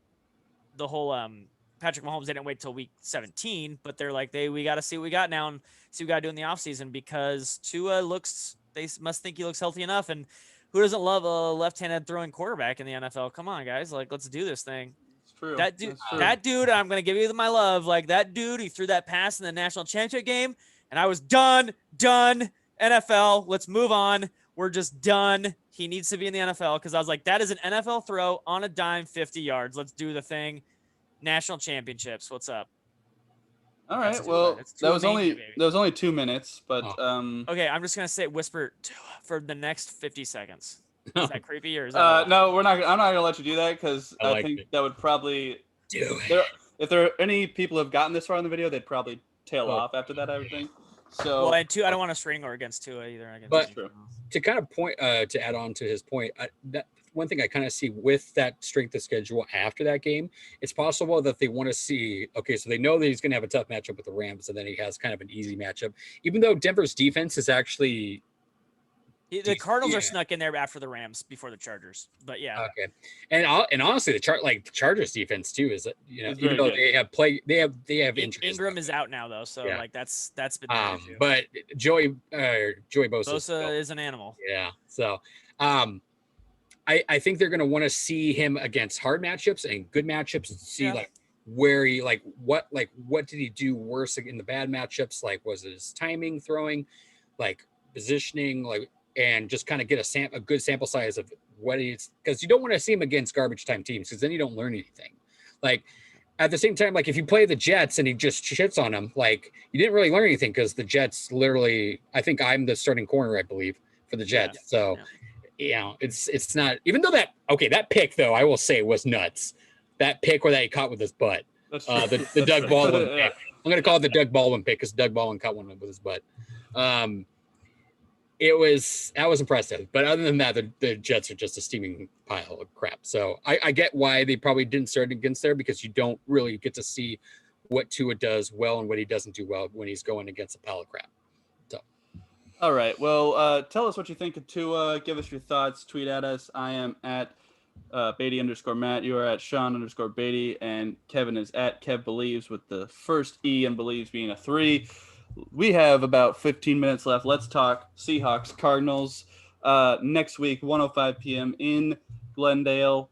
Patrick Mahomes didn't wait till week 17, but they're like, we got to see what we got now and see what we got to do in the offseason because Tua they must think he looks healthy enough. And who doesn't love a left-handed throwing quarterback in the NFL? Come on, guys. Like, let's do this thing. It's true. That dude, That's true. that dude, I'm going to give you my love. Like, that dude, he threw that pass in the national championship game, and I was done. NFL, let's move on. We're just done. He needs to be in the NFL because I was like, that is an NFL throw on a dime, 50 yards. Let's do the thing. National championships. What's up? All That's right. Tua. Well, That's that Tua was Mania, only baby. 2 minutes, but Okay, I'm just going to say whisper Tua for the next 50 seconds. Is that creepy or is that no, we're not. I'm not gonna let you do that because I I like think it. that would probably. Do it. If there are any people who have gotten this far in the video, they'd probably tail Oh. off after that. I would think. So. Well, and two, I don't want to string or against Tua either. But- True. To kind of point to add on to his point, that one thing I kind of see with that strength of schedule after that game, it's possible that they want to see, okay, so they know that he's going to have a tough matchup with the Rams, and then he has kind of an easy matchup, even though Denver's defense is actually The Cardinals yeah. are snuck in there after the Rams before the Chargers. But yeah. okay. And honestly, the Chargers defense too is, you know, It's even very though good. they have injuries. Ingram is out now though, so Yeah. like that's been the issue. But Joey Bosa. Bosa is an animal. Yeah. So I think they're gonna want to see him against hard matchups and good matchups and see Yeah. like where he what did he do worse in the bad matchups? Like was his timing, throwing, like positioning, like and just kind of get a good sample size of what he's because you don't want to see him against garbage time teams because then you don't learn anything. Like at the same time, like if you play the Jets and he just shits on them, like you didn't really learn anything because the Jets literally, I think I'm the starting corner, I believe, for the Jets. Yeah. So, you know, it's not, even though that pick though, I will say was nuts. That pick where that he caught with his butt, That's the Doug Baldwin Yeah. pick. I'm going to call it the Doug Baldwin pick because Doug Baldwin caught one with his butt. That was impressive. But other than that, the Jets are just a steaming pile of crap. So I get why they probably didn't start against there because you don't really get to see what Tua does well and what he doesn't do well when he's going against a pile of crap. All right. Well, tell us what you think of Tua. Give us your thoughts. Tweet at us. I am at Beatty_Matt. You are at Sean_Beatty. And Kevin is at Kev Believes with the first E and Believes being a 3. We have about 15 minutes left. Let's talk Seahawks Cardinals next week, 1:05 p.m. in Glendale.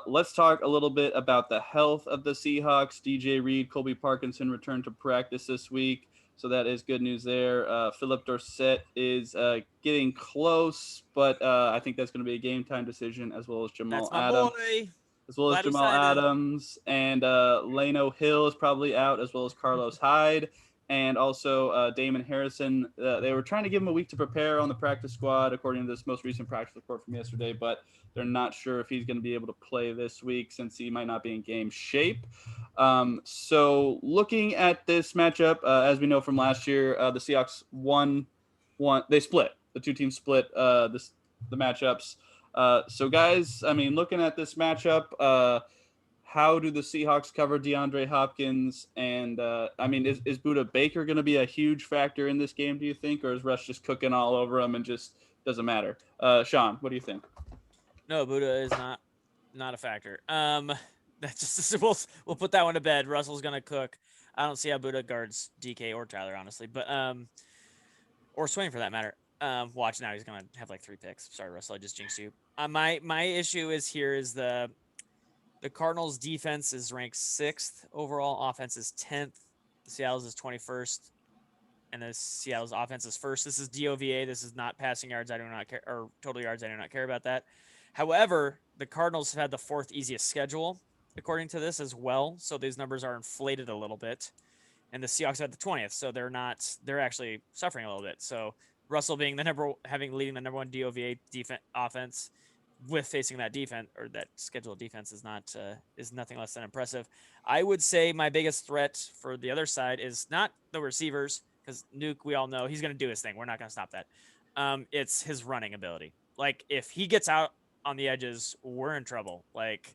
Let's talk a little bit about the health of the Seahawks. DJ Reed, Colby Parkinson returned to practice this week, so that is good news there. Philip Dorsett is getting close, but I think that's going to be a game time decision, as well as Jamal That's my Adams. boy. As Jamal Adams, and Lano Hill is probably out, as well as Carlos Hyde. And also Damon Harrison. They were trying to give him a week to prepare on the practice squad, according to this most recent practice report from yesterday, but they're not sure if he's going to be able to play this week since he might not be in game shape. So looking at this matchup, as we know from last year, the Seahawks won. They split. The two teams split the matchups. So guys, I mean, looking at this matchup, how do the Seahawks cover DeAndre Hopkins? And, I mean, is Budda Baker going to be a huge factor in this game, do you think? Or is Russ just cooking all over him and just doesn't matter? Sean, what do you think? No, Budda is not a factor. That's just we'll put that one to bed. Russell's gonna cook. I don't see how Budda guards DK or Tyler, honestly, but or Swain for that matter. Watch now, he's gonna have like 3 picks. Sorry, Russell, I just jinxed you. My issue is the Cardinals defense is ranked 6th overall. Offense is 10th. Seattle's is 21st. And the Seattle's offense is 1st. This is DOVA. This is not passing yards. I do not care, or total yards. I do not care about that. However, the Cardinals have had the 4th easiest schedule, according to this as well. So these numbers are inflated a little bit. And the Seahawks had the 20th. So they're actually suffering a little bit. So Russell being leading the number 1 DOVA defense offense with facing that defense or that scheduled defense is nothing less than impressive. I would say my biggest threat for the other side is not the receivers, because Nuke, we all know he's going to do his thing. We're not going to stop that. It's his running ability. Like if he gets out on the edges, we're in trouble. Like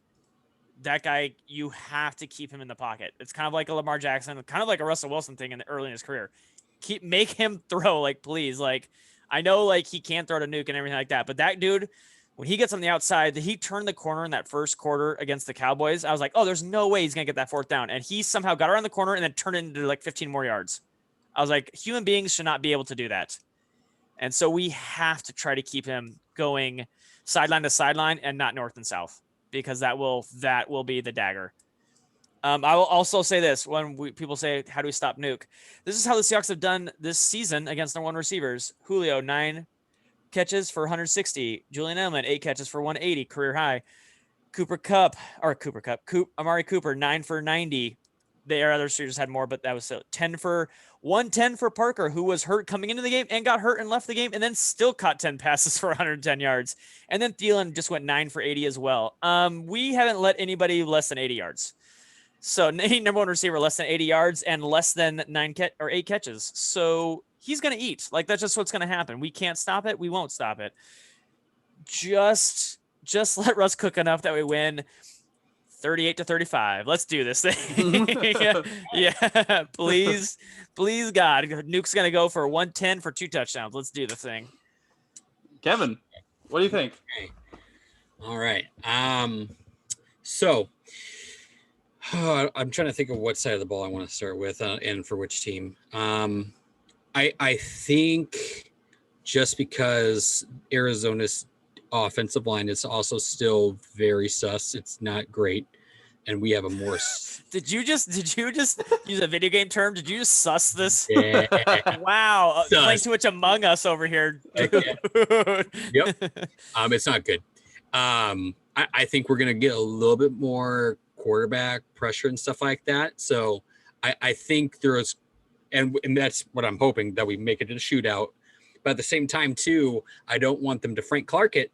that guy, you have to keep him in the pocket. It's kind of like a Lamar Jackson, kind of like a Russell Wilson thing early in his career. Make him throw, like, please. Like I know like he can't throw to Nuke and everything like that, but that dude, When he gets on the outside, he turned the corner in that first quarter against the Cowboys. I was like, oh, there's no way he's going to get that fourth down. And he somehow got around the corner and then turned it into like 15 more yards. I was like, human beings should not be able to do that. And so we have to try to keep him going sideline to sideline and not north and south, because that will be the dagger. I will also say this: when people say, how do we stop Nuke? This is how the Seahawks have done this season against their one receivers. Julio, 9 catches for 160. Julian Edelman, 8 catches for 180, career high. Amari Cooper, 9 for 90. Their other receivers had more, but that was 10 for 110 for Parker, who was hurt coming into the game and got hurt and left the game, and then still caught 10 passes for 110 yards. And then Thielen just went 9 for 80 as well. We haven't let anybody less than 80 yards. So number one receiver less than 80 yards and less than 8 catches. So he's going to eat. Like, that's just what's going to happen. We can't stop it. We won't stop it. Just let Russ cook enough that we win 38-35. Let's do this thing. yeah. Please, God. Nuke's going to go for 110 for 2 touchdowns. Let's do the thing. Kevin, what do you think? Okay. All right. So I'm trying to think of what side of the ball I want to start with and for which team. I think just because Arizona's offensive line is also still very sus. It's not great. And we have a more. Did you just use a video game term? Did you just suss this? Yeah. Wow. Playing too much Among Us over here. Dude. Yep. It's not good. I think we're going to get a little bit more quarterback pressure and stuff like that. So I think there's, and that's what I'm hoping, that we make it a shootout. But at the same time, too, I don't want them to Frank Clark it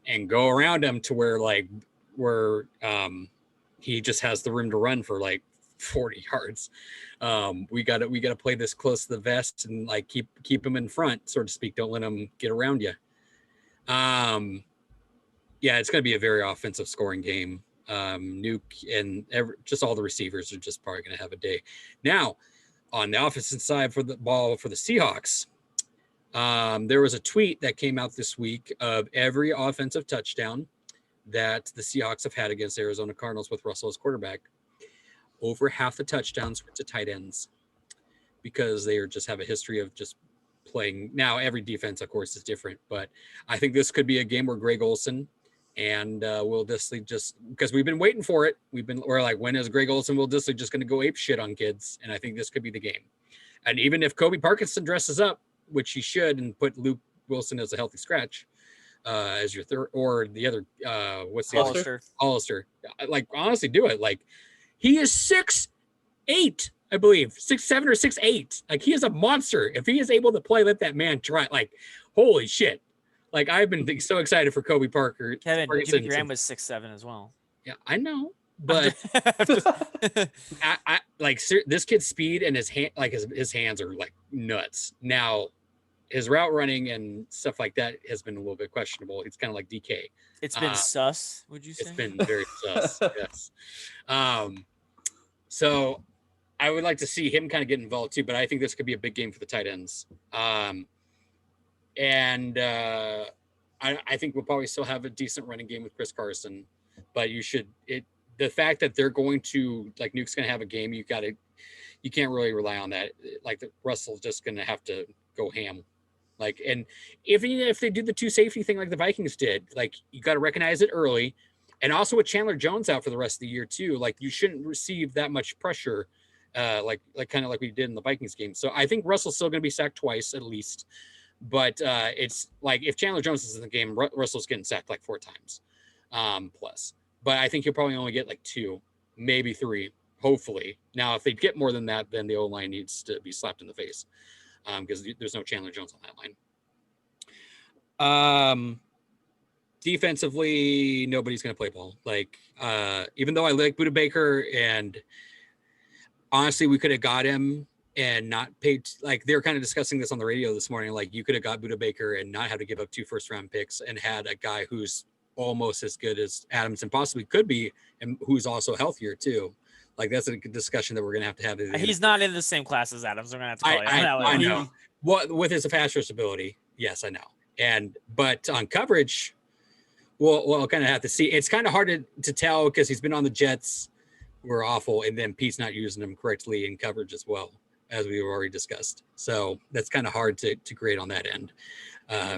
and go around him to where he just has the room to run for like 40 yards. We got to play this close to the vest and like keep him in front, so to speak. Don't let him get around you. Yeah, it's going to be a very offensive scoring game. Nuke and just all the receivers are just probably going to have a day. Now, on the offensive side for the ball for the Seahawks, there was a tweet that came out this week of every offensive touchdown that the Seahawks have had against Arizona Cardinals with Russell as quarterback. Over half the touchdowns were to tight ends, because they just have a history of just playing. Now, every defense, of course, is different, but I think this could be a game where Greg Olsen and Will Dissly, just because we've been waiting for it. We're like, when is Greg Olsen, Will Dissly just going to go ape shit on kids? And I think this could be the game. And even if Kobe Parkinson dresses up, which he should, and put Luke Wilson as a healthy scratch as your third, or the other, what's the other? Hollister. Like, honestly, do it. Like, he is 6'8", I believe, 6'7" or 6'8". Like, he is a monster. If he is able to play, let that man try. Like, holy shit. Like, I've been so excited for Kobe Parker. Kevin, Jimmy Graham was 6'7" as well. Yeah, I know. But I like this kid's speed and his hand, like his hands are like nuts. Now, his route running and stuff like that has been a little bit questionable. It's kind of like DK. It's been sus, would you say? It's been very sus, yes. So I would like to see him kind of get involved too, but I think this could be a big game for the tight ends. I think we'll probably still have a decent running game with Chris Carson, but the fact that they're going to, like, Nuke's going to have a game, you can't really rely on that. Like, Russell's just going to have to go ham. Like, and if they do the 2 safety thing like the Vikings did, like, you got to recognize it early. And also with Chandler Jones out for the rest of the year too, like, you shouldn't receive that much pressure, like kind of like we did in the Vikings game. So I think Russell's still going to be sacked twice at least. But it's like, if Chandler Jones is in the game, Russell's getting sacked like 4 times plus. But I think he'll probably only get like 2, maybe 3, hopefully. Now, if they get more than that, then the O-line needs to be slapped in the face, because there's no Chandler Jones on that line. Defensively, nobody's going to play ball. Like, even though I like Budda Baker, and honestly, we could have got him and not paid. Like, they were kind of discussing this on the radio this morning. Like, you could have got Budda Baker and not have to give up 2 first-round picks and had a guy who's almost as good as Adams and possibly could be, and who's also healthier too. Like, that's a good discussion that we're going to have. He's not in the same class as Adams. We're going to have to call you. I know. What with his pass rush ability, yes, I know. But on coverage, we'll kind of have to see. It's kind of hard to tell because he's been on the Jets, who are awful, and then Pete's not using them correctly in coverage as well, as we've already discussed. So that's kind of hard to grade on that end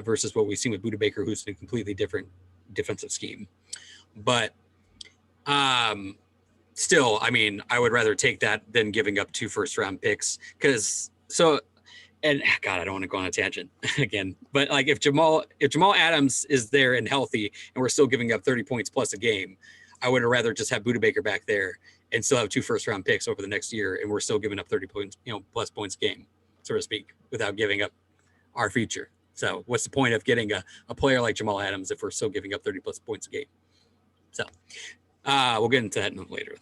versus what we've seen with Budda Baker, who's in a completely different defensive scheme. But still, I mean, I would rather take that than giving up 2 first-round picks and God, I don't want to go on a tangent again, but like if Jamal Adams is there and healthy and we're still giving up 30 points plus a game, I would rather just have Budda Baker back there and still have 2 first-round picks over the next year, and we're still giving up 30 points, plus points a game, so to speak, without giving up our future. So what's the point of getting a player like Jamal Adams if we're still giving up 30 plus points a game? So we'll get into that later.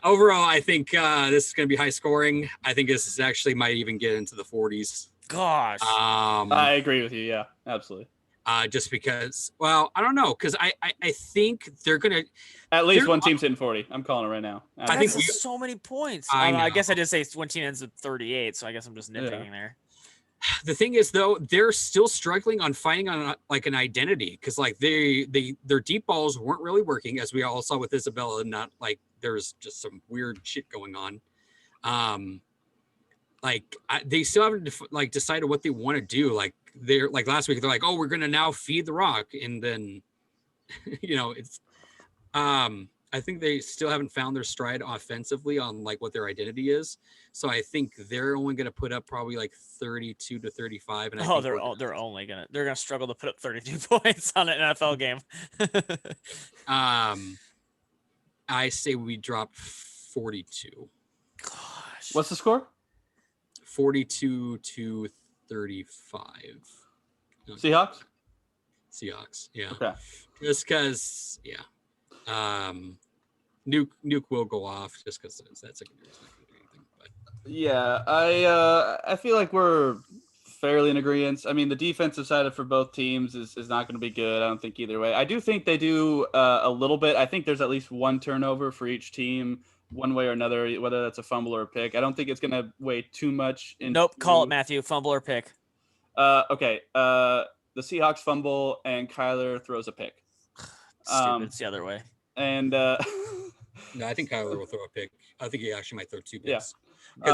Overall, I think this is going to be high scoring. I think this is actually might even get into the 40s. Gosh. I agree with you. Yeah, absolutely. Just because, well, I don't know, because I think they're going to. At least one team's hitting 40. I'm calling it right now. I think so many points. I guess I did say one team ends at 38, so I guess I'm just nitpicking there. The thing is, though, they're still struggling on finding an identity because, like, their deep balls weren't really working, as we all saw with Isabella. Not like there's just some weird shit going on. They still haven't decided what they want to do. Like they're like last week, they're like, "Oh, we're gonna now feed the rock," and then, it's. I think they still haven't found their stride offensively on like what their identity is. So I think they're only going to put up probably like 32 to 35. And they're gonna struggle to put up 32 points on an NFL game. I say we drop 42. Gosh, what's the score? 42 to 35. Seahawks. Yeah. Okay. Just because, yeah. Nuke will go off just because that secondary is not going to do anything. But yeah, I feel like we're fairly in agreement. I mean, the defensive side for both teams is not going to be good. I don't think either way. I do think they do a little bit. I think there's at least one turnover for each team, one way or another, whether that's a fumble or a pick. I don't think it's going to weigh too much. Nope, call it, Matthew. Fumble or pick. Okay. The Seahawks fumble and Kyler throws a pick. Stupid. It's the other way. And no, I think Kyler will throw a pick. I think he actually might throw 2 picks. Yeah.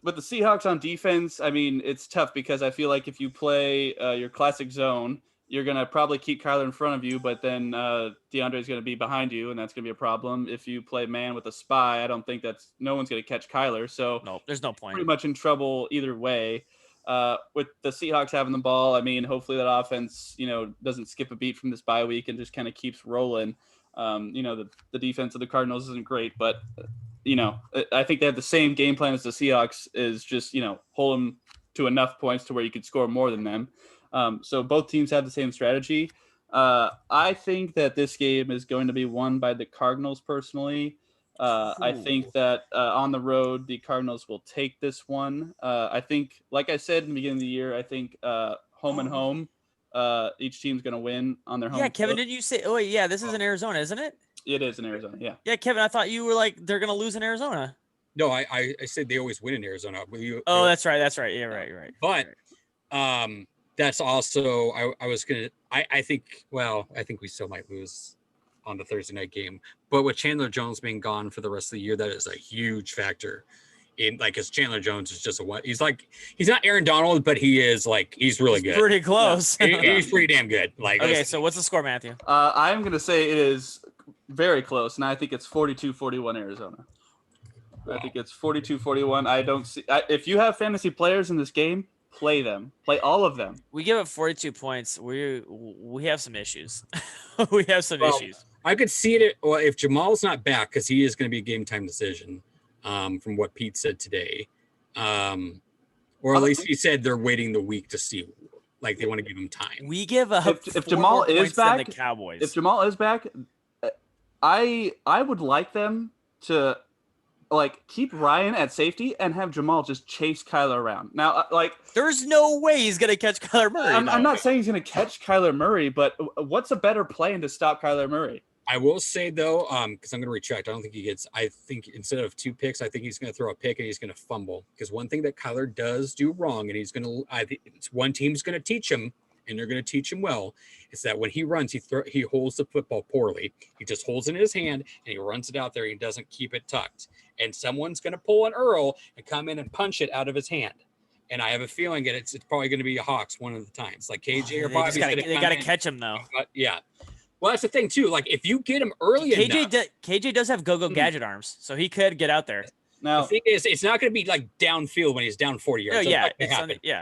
With the Seahawks on defense, I mean, it's tough because I feel like if you play your classic zone, you're going to probably keep Kyler in front of you, but then DeAndre is going to be behind you, and that's going to be a problem. If you play man with a spy, I don't think no one's going to catch Kyler. So no, there's no point. Pretty much in trouble either way. With the Seahawks having the ball, I mean, hopefully that offense, doesn't skip a beat from this bye week and just kind of keeps rolling. The defense of the Cardinals isn't great, but I think they have the same game plan as the Seahawks, is just, hold them to enough points to where you could score more than them. So both teams have the same strategy. I think that this game is going to be won by the Cardinals personally. I think that on the road, the Cardinals will take this one. I think, like I said in the beginning of the year, I think home and home, each team's going to win on their home. Yeah, Kevin, didn't you say? Oh, wait, yeah, this is in Arizona, isn't it? It is in Arizona, yeah. Yeah, Kevin, I thought you were like, they're going to lose in Arizona. No, I said they always win in Arizona. That's right. Yeah, right. But that's also, I think we still might lose on the Thursday night game. But with Chandler Jones being gone for the rest of the year, that is a huge factor in, like, because Chandler Jones is just he's not Aaron Donald, but he's really good. Pretty close. He's pretty damn good. Okay, so what's the score, Matthew? I'm going to say it is very close, and I think it's 42-41 Arizona. Wow. I think it's 42-41. I don't see if you have fantasy players in this game, play them. Play all of them. We give up 42 points. We have some issues. We have some issues. I could see it. Well, if Jamal's not back, because he is going to be a game time decision, from what Pete said today, or at least he said they're waiting the week to see, like they want to give him time. We give up if Jamal is back. The Cowboys. If Jamal is back, I would like them to keep Ryan at safety and have Jamal just chase Kyler around. Now, there's no way he's gonna catch Kyler Murray. I'm not saying he's gonna catch Kyler Murray, but what's a better plan to stop Kyler Murray? I will say though, because I'm going to retract. I don't think he gets. I think instead of 2 picks, I think he's going to throw a pick and he's going to fumble. Because one thing that Kyler does do wrong, and he's going to. I think it's one team's going to teach him and they're going to teach him well, is that when he runs, he holds the football poorly. He just holds it in his hand and he runs it out there. He doesn't keep it tucked. And someone's going to pull an Earl and come in and punch it out of his hand. And I have a feeling that it's probably going to be a Hawks one of the times, like KJ or Bobby's going to. They got to catch him though. Yeah. Well, that's the thing too. Like if you get him early enough, KJ does have go-go gadget arms, so he could get out there. Now, the thing is, it's not going to be like downfield when he's down 40 yards. Oh, yeah,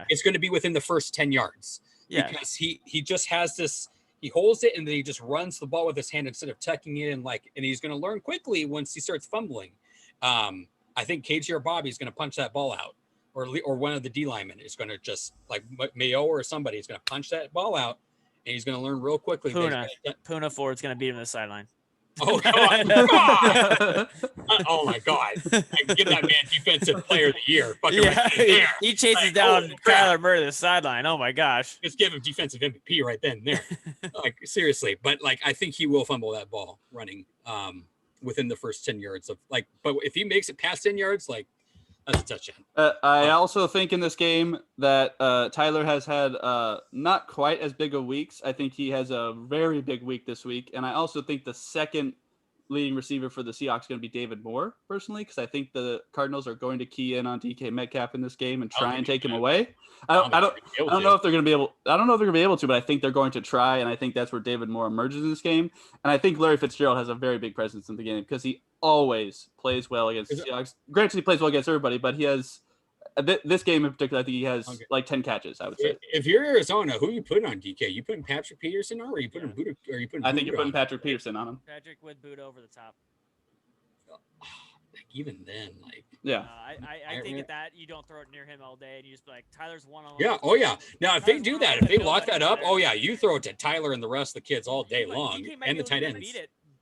It's going to be within the first 10 yards. Yeah. Because he just has this. He holds it and then he just runs the ball with his hand instead of tucking it in. And he's going to learn quickly once he starts fumbling. I think KJ or Bobby is going to punch that ball out, or one of the D linemen is going to just like Mayo or somebody is going to punch that ball out, and he's going to learn real quickly. Puna Ford's going to beat him to the sideline. Oh, God. Oh my God. I can give that man defensive player of the year. He chases down Kyler Murray to the sideline. Oh my gosh. Just give him defensive MVP right then and there. Like seriously. But like I think he will fumble that ball running within the first 10 yards of but if he makes it past 10 yards, like that's a touchdown. I also think in this game that Tyler has had not quite as big of weeks. I think he has a very big week this week. And I also think the second leading receiver for the Seahawks is going to be David Moore, personally, because I think the Cardinals are going to key in on DK Metcalf in this game and try and take him away. I don't know if they're going to be able. I don't know if they're going to be able to, but I think they're going to try, and I think that's where David Moore emerges in this game. And I think Larry Fitzgerald has a very big presence in the game because he always plays well against the Seahawks. Granted, he plays well against everybody, but he has this game in particular. I think he has like 10 catches. I would say. If you're Arizona, who are you putting on DK? You putting Patrick Peterson on, or are you putting Buddha? Or are you putting? I think you're putting Patrick Peterson on him. Patrick with Buddha over the top. Even then, like I think at that you don't throw it near him all day, and you just be like Tyler's one-on-one. Yeah, oh yeah. Now if they do that, if they lock that up, oh yeah, you throw it to Tyler and the rest of the kids all day long, and the tight ends.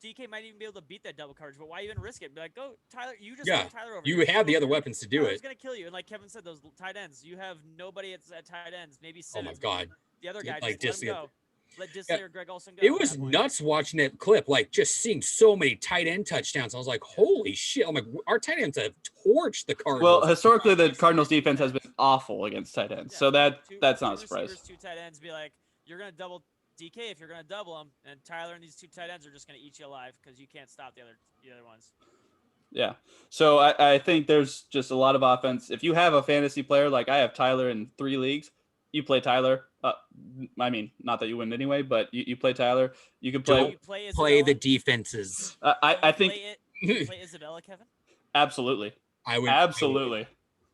DK might even be able to beat that double coverage, but why even risk it? Be like, go Tyler. You just Tyler over. You have the other weapons to do it. It's gonna kill you, and like Kevin said, those tight ends. You have nobody at tight ends. Maybe Simmons. Oh my God. The other guy, like just let him go. Let Disley or Greg Olsen go. It was nuts watching that clip, like just seeing so many tight end touchdowns. I was like, holy shit. I'm like, our tight ends have torched the Cardinals. Well, historically, the Cardinals defense has been awful against tight ends. So that's not a surprise. Two tight ends be like, you're going to double DK if you're going to double them. And Tyler and these two tight ends are just going to eat you alive because you can't stop the other ones. Yeah. So I think there's just a lot of offense. If you have a fantasy player, like I have Tyler in 3 leagues, you play Tyler. I mean, not that you win anyway, but you play Tyler. You can play the defenses. I think play Isabella, Kevin. Absolutely. Absolutely.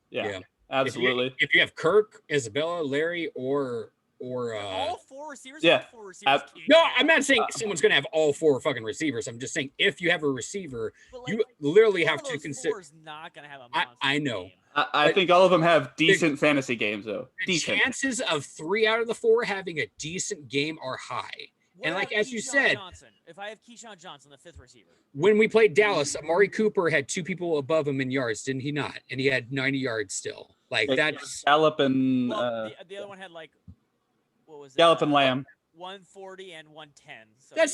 Yeah. Absolutely. If you have Kirk, Isabella, Larry, or all 4 receivers. Yeah. 4 receivers no, I'm not saying someone's gonna have all 4 fucking receivers. I'm just saying if you have a receiver, you literally have to consider. Not gonna have a I know. Game. I think all of them have decent fantasy games, though. The chances of 3 out of the 4 having a decent game are high. What and like as you said, if I have Keyshawn Johnson, the 5th receiver, when we played Dallas, Amari Cooper had 2 people above him in yards, didn't he not? And he had 90 yards still. Like that's Gallup and the other one had like what was it? Gallup and Lamb. 140 and 110. So, that's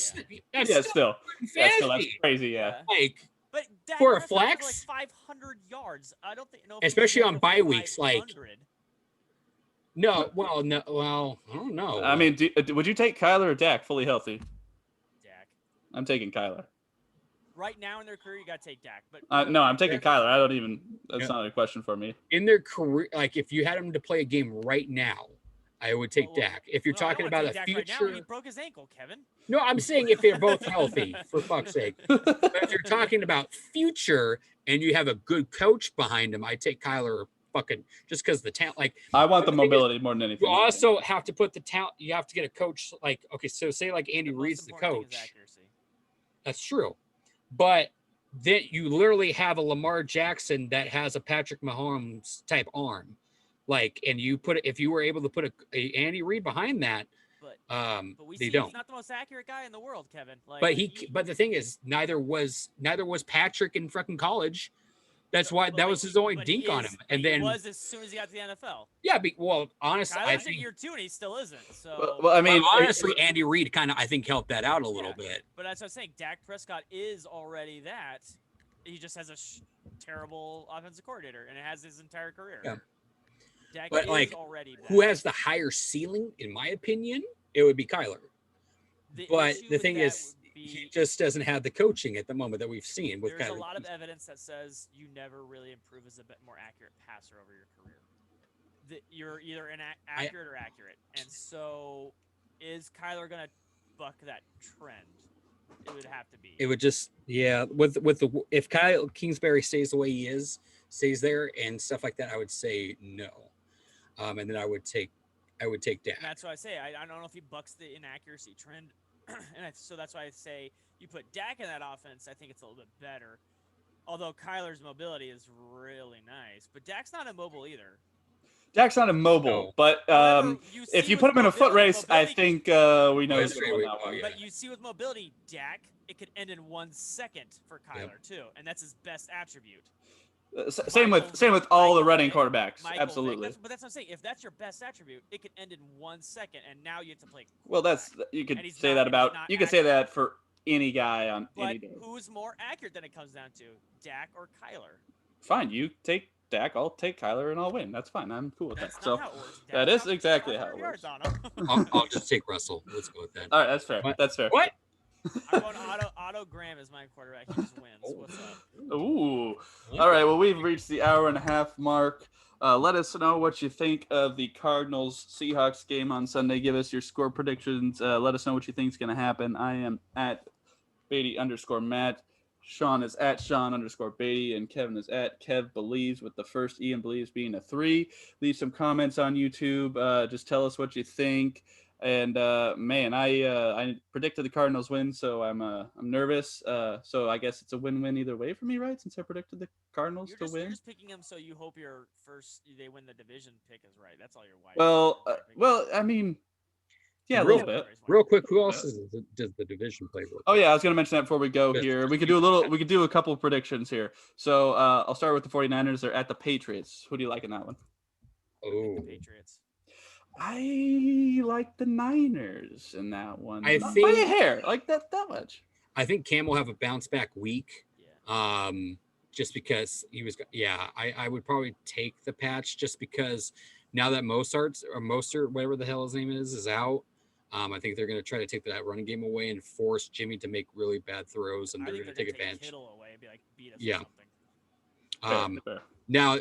still that's crazy. Yeah. Like. But for a flex, like 500 yards. I don't think. Especially on bye weeks, like. No, well, I don't know. I mean, would you take Kyler or Dak fully healthy? Dak. I'm taking Kyler. Right now in their career, you got to take Dak. But no, I'm taking Kyler. I don't even. That's not a question for me. In their career, like if you had them to play a game right now, I would take Dak. If you're talking about a future, right now, he broke his ankle, Kevin. No, I'm saying if they're both healthy, for fuck's sake. But if you're talking about future and you have a good coach behind him, I take Kyler fucking just because the talent. Like I want the mobility more than anything. You also have to put the talent. You have to get a coach. Like okay, so say like Andy Reid's the coach. That's true, but then you literally have a Lamar Jackson that has a Patrick Mahomes type arm. Like, and you put it, if you were able to put a Andy Reid behind that, but they don't. He's not the most accurate guy in the world, Kevin. Like, but the thing is, neither was Patrick in fucking college. That's why that was his only dink on him. And then he was as soon as he got to the NFL. Yeah, well, honestly, I think year 2 and he still isn't. So well, I mean, honestly, Andy Reid kind of I think helped that out a little bit. But that's what I'm saying. Dak Prescott is already that. He just has a terrible offensive coordinator, and it has his entire career. Yeah. Dak But, is like, already bad. who has the higher ceiling, in my opinion, it would be Kyler. But issue the with thing that is, would he be just doesn't have the coaching at the moment that we've seen with there's a Kyler. lot of evidence that says you never really improve as a bit more accurate passer over your career. You're either inaccurate or accurate, and so is Kyler gonna buck that trend? It would have to be. It would just, yeah, with the if Kyle Kingsbury stays the way he is, stays there and stuff like that, I would say no. And then I would take Dak. And that's why I say I don't know if he bucks the inaccuracy trend, so that's why I say you put Dak in that offense. I think it's a little bit better. Although Kyler's mobility is really nice, but Dak's not immobile either. Dak's not immobile, No. but However, if see you with put him in a foot mobility- race, I mobility- think we know Yes, who's going to win wait, that oh, one. yeah. But you see with mobility, Dak, it could end in 1 second for Kyler too, and that's his best attribute. Same with all the Michael running Vick, quarterbacks. Michael Vick. Absolutely. But that's what I'm saying. If that's your best attribute, it could end in 1 second, and now you have to play. Well, that's you could And he's say not- that and he's about not you could say accurate. that for any guy on But any day. who's more accurate than it comes down to, Dak or Kyler? Fine, you take Dak, I'll take Kyler, and I'll win. That's fine. I'm cool with That's that. not So how it works. that Dak's is not exactly how 500 it yards works. on him. I'll just take Russell. Let's go with that. All right, that's fair. What? That's fair. What? I'm going Otto Graham is my quarterback. He just wins. What's up? Ooh. All right. Well, we've reached the hour and a half mark. Let us know what you think of the Cardinals Seahawks game on Sunday. Give us your score predictions. Let us know what you think is going to happen. I am at Beatty_Matt. Sean is at Sean_Beatty, and Kevin is at Kev Believes, with the first E in Believes being a 3. Leave some comments on YouTube. Just tell us what you think. And man, I predicted the Cardinals win, so I'm nervous. So I guess it's a win-win either way for me, right? Since I predicted the Cardinals You're to just, win. you're just picking them so you hope your first they win the division pick is right. That's all you're white. Well, I mean, yeah, a Real- little bit. Real quick, who else does the division play with? Oh yeah, I was gonna mention that before we go Just- here. We could do a couple of predictions here. So I'll start with the 49ers. They're at the Patriots. Who do you like in that one? Oh, The Patriots. I like the Niners in that one. I Not by think- a hair, like that much. I think Cam will have a bounce back week. Yeah. Just because he was, yeah, I would probably take the patch just because now that Mostert, whatever the hell his name is out. I think they're going to try to take that running game away and force Jimmy to make really bad throws, and I they're think going they're to gonna take advantage. Kittle away and be like, beat us Yeah. or something. Fair. Now,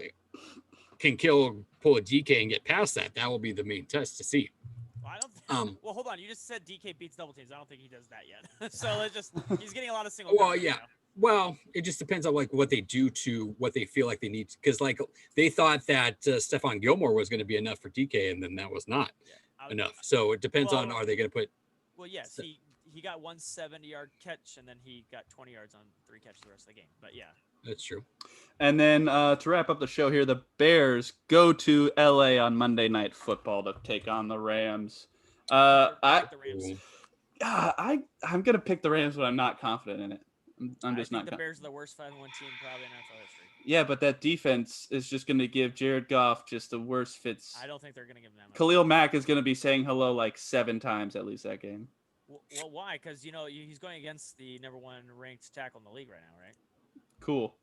can Kittle pull a DK and get past that? That will be the main test to see. Well, I don't. Well, hold on. You just said DK beats double teams. I don't think he does that yet. So let's just. He's getting a lot of single. Well, coverage yeah. now. Well, it just depends on like what they do to what they feel like they need, because like they thought that Stephon Gilmore was going to be enough for DK, and then that was not Yeah. enough. So it depends on, Well- are they going to put? Well, yes, he got 170-yard catch, and then he got 20 yards on 3 catches the rest of the game. But yeah, That's true. And then to wrap up the show here, the Bears go to LA on Monday Night Football to take on the Rams. I pick the Rams. I'm gonna pick the Rams, but I'm not confident in it. I'm just I not. think the Bears are the worst 5-1 team probably in NFL history. Yeah, but that defense is just going to give Jared Goff just the worst fits. I don't think they're going to give them that much. Khalil Mack is going to be saying hello like 7 times at least that game. Well, why? Because he's going against the number 1 ranked tackle in the league right now, right? Cool.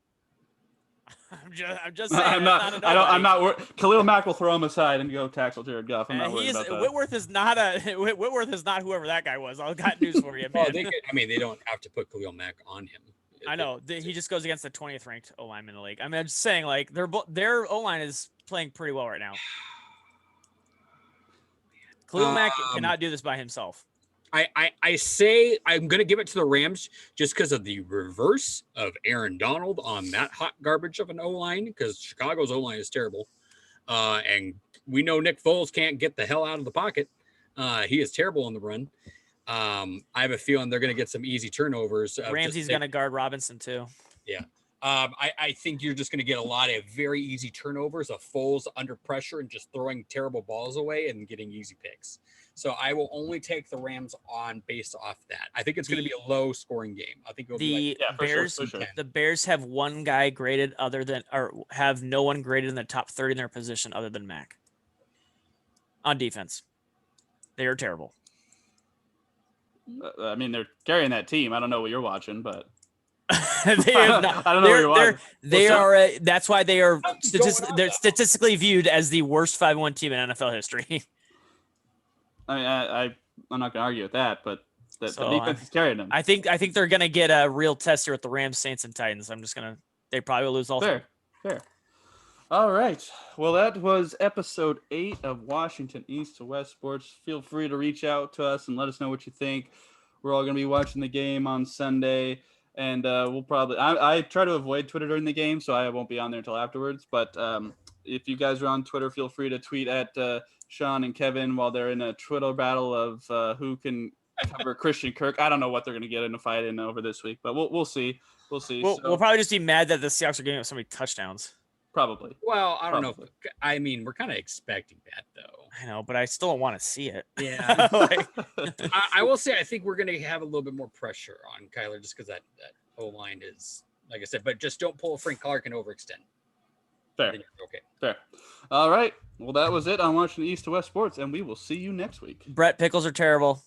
I'm just saying. I'm not. I'm not. Khalil Mack will throw him aside and go tackle Jared Goff. I'm not worried about that. Whitworth is not whoever that guy was. I've got news for you, man. Well, they don't have to put Khalil Mack on him. I know he just goes against the 20th ranked O line in the league. I mean, I'm just saying, like their O line is playing pretty well right now. Khalil Mack cannot do this by himself. I say I'm going to give it to the Rams just because of the reverse of Aaron Donald on that hot garbage of an O-line, because Chicago's O-line is terrible. And we know Nick Foles can't get the hell out of the pocket. He is terrible on the run. I have a feeling they're going to get some easy turnovers. Ramsey's going to guard Robinson too. Yeah. I think you're just going to get a lot of very easy turnovers of Foles under pressure and just throwing terrible balls away and getting easy picks. So I will only take the Rams on based off that. I think it's going to be a low scoring game. I think it'll be like, Bears. For sure. The Bears have one guy graded have no one graded in the top 30 in their position other than Mac. On defense, they are terrible. I mean, they're carrying that team. I don't know what you're watching, but They have not, I don't know where you're watching. they Well, so- are. That's why they are Something's going on, they're though. statistically viewed as the worst 5-1 team in NFL history. I mean, I'm not gonna argue with that, but the So, defense is carrying them. I think they're gonna get a real test here with the Rams, Saints, and Titans. They probably will lose all three. Fair. All right. Well, that was episode 8 of Washington East to West Sports. Feel free to reach out to us and let us know what you think. We're all going to be watching the game on Sunday, and we'll probably I try to avoid Twitter during the game, so I won't be on there until afterwards. But if you guys are on Twitter, feel free to tweet at Sean and Kevin while they're in a Twitter battle of who can cover Christian Kirk. I don't know what they're going to get in a fight in over this week, but we'll see. We'll see. We'll So, probably just be mad that the Seahawks are giving up so many touchdowns. probably. Well, I don't know. Probably. I mean, we're kind of expecting that, though. I know, but I still don't want to see it. Yeah. Like, I will say, I think we're going to have a little bit more pressure on Kyler just because that O-line is, like I said, but just don't pull a Frank Clark and overextend. Fair. Then you're okay. Fair. All right. Well, that was it on Washington East to West Sports, and we will see you next week. Brett, pickles are terrible.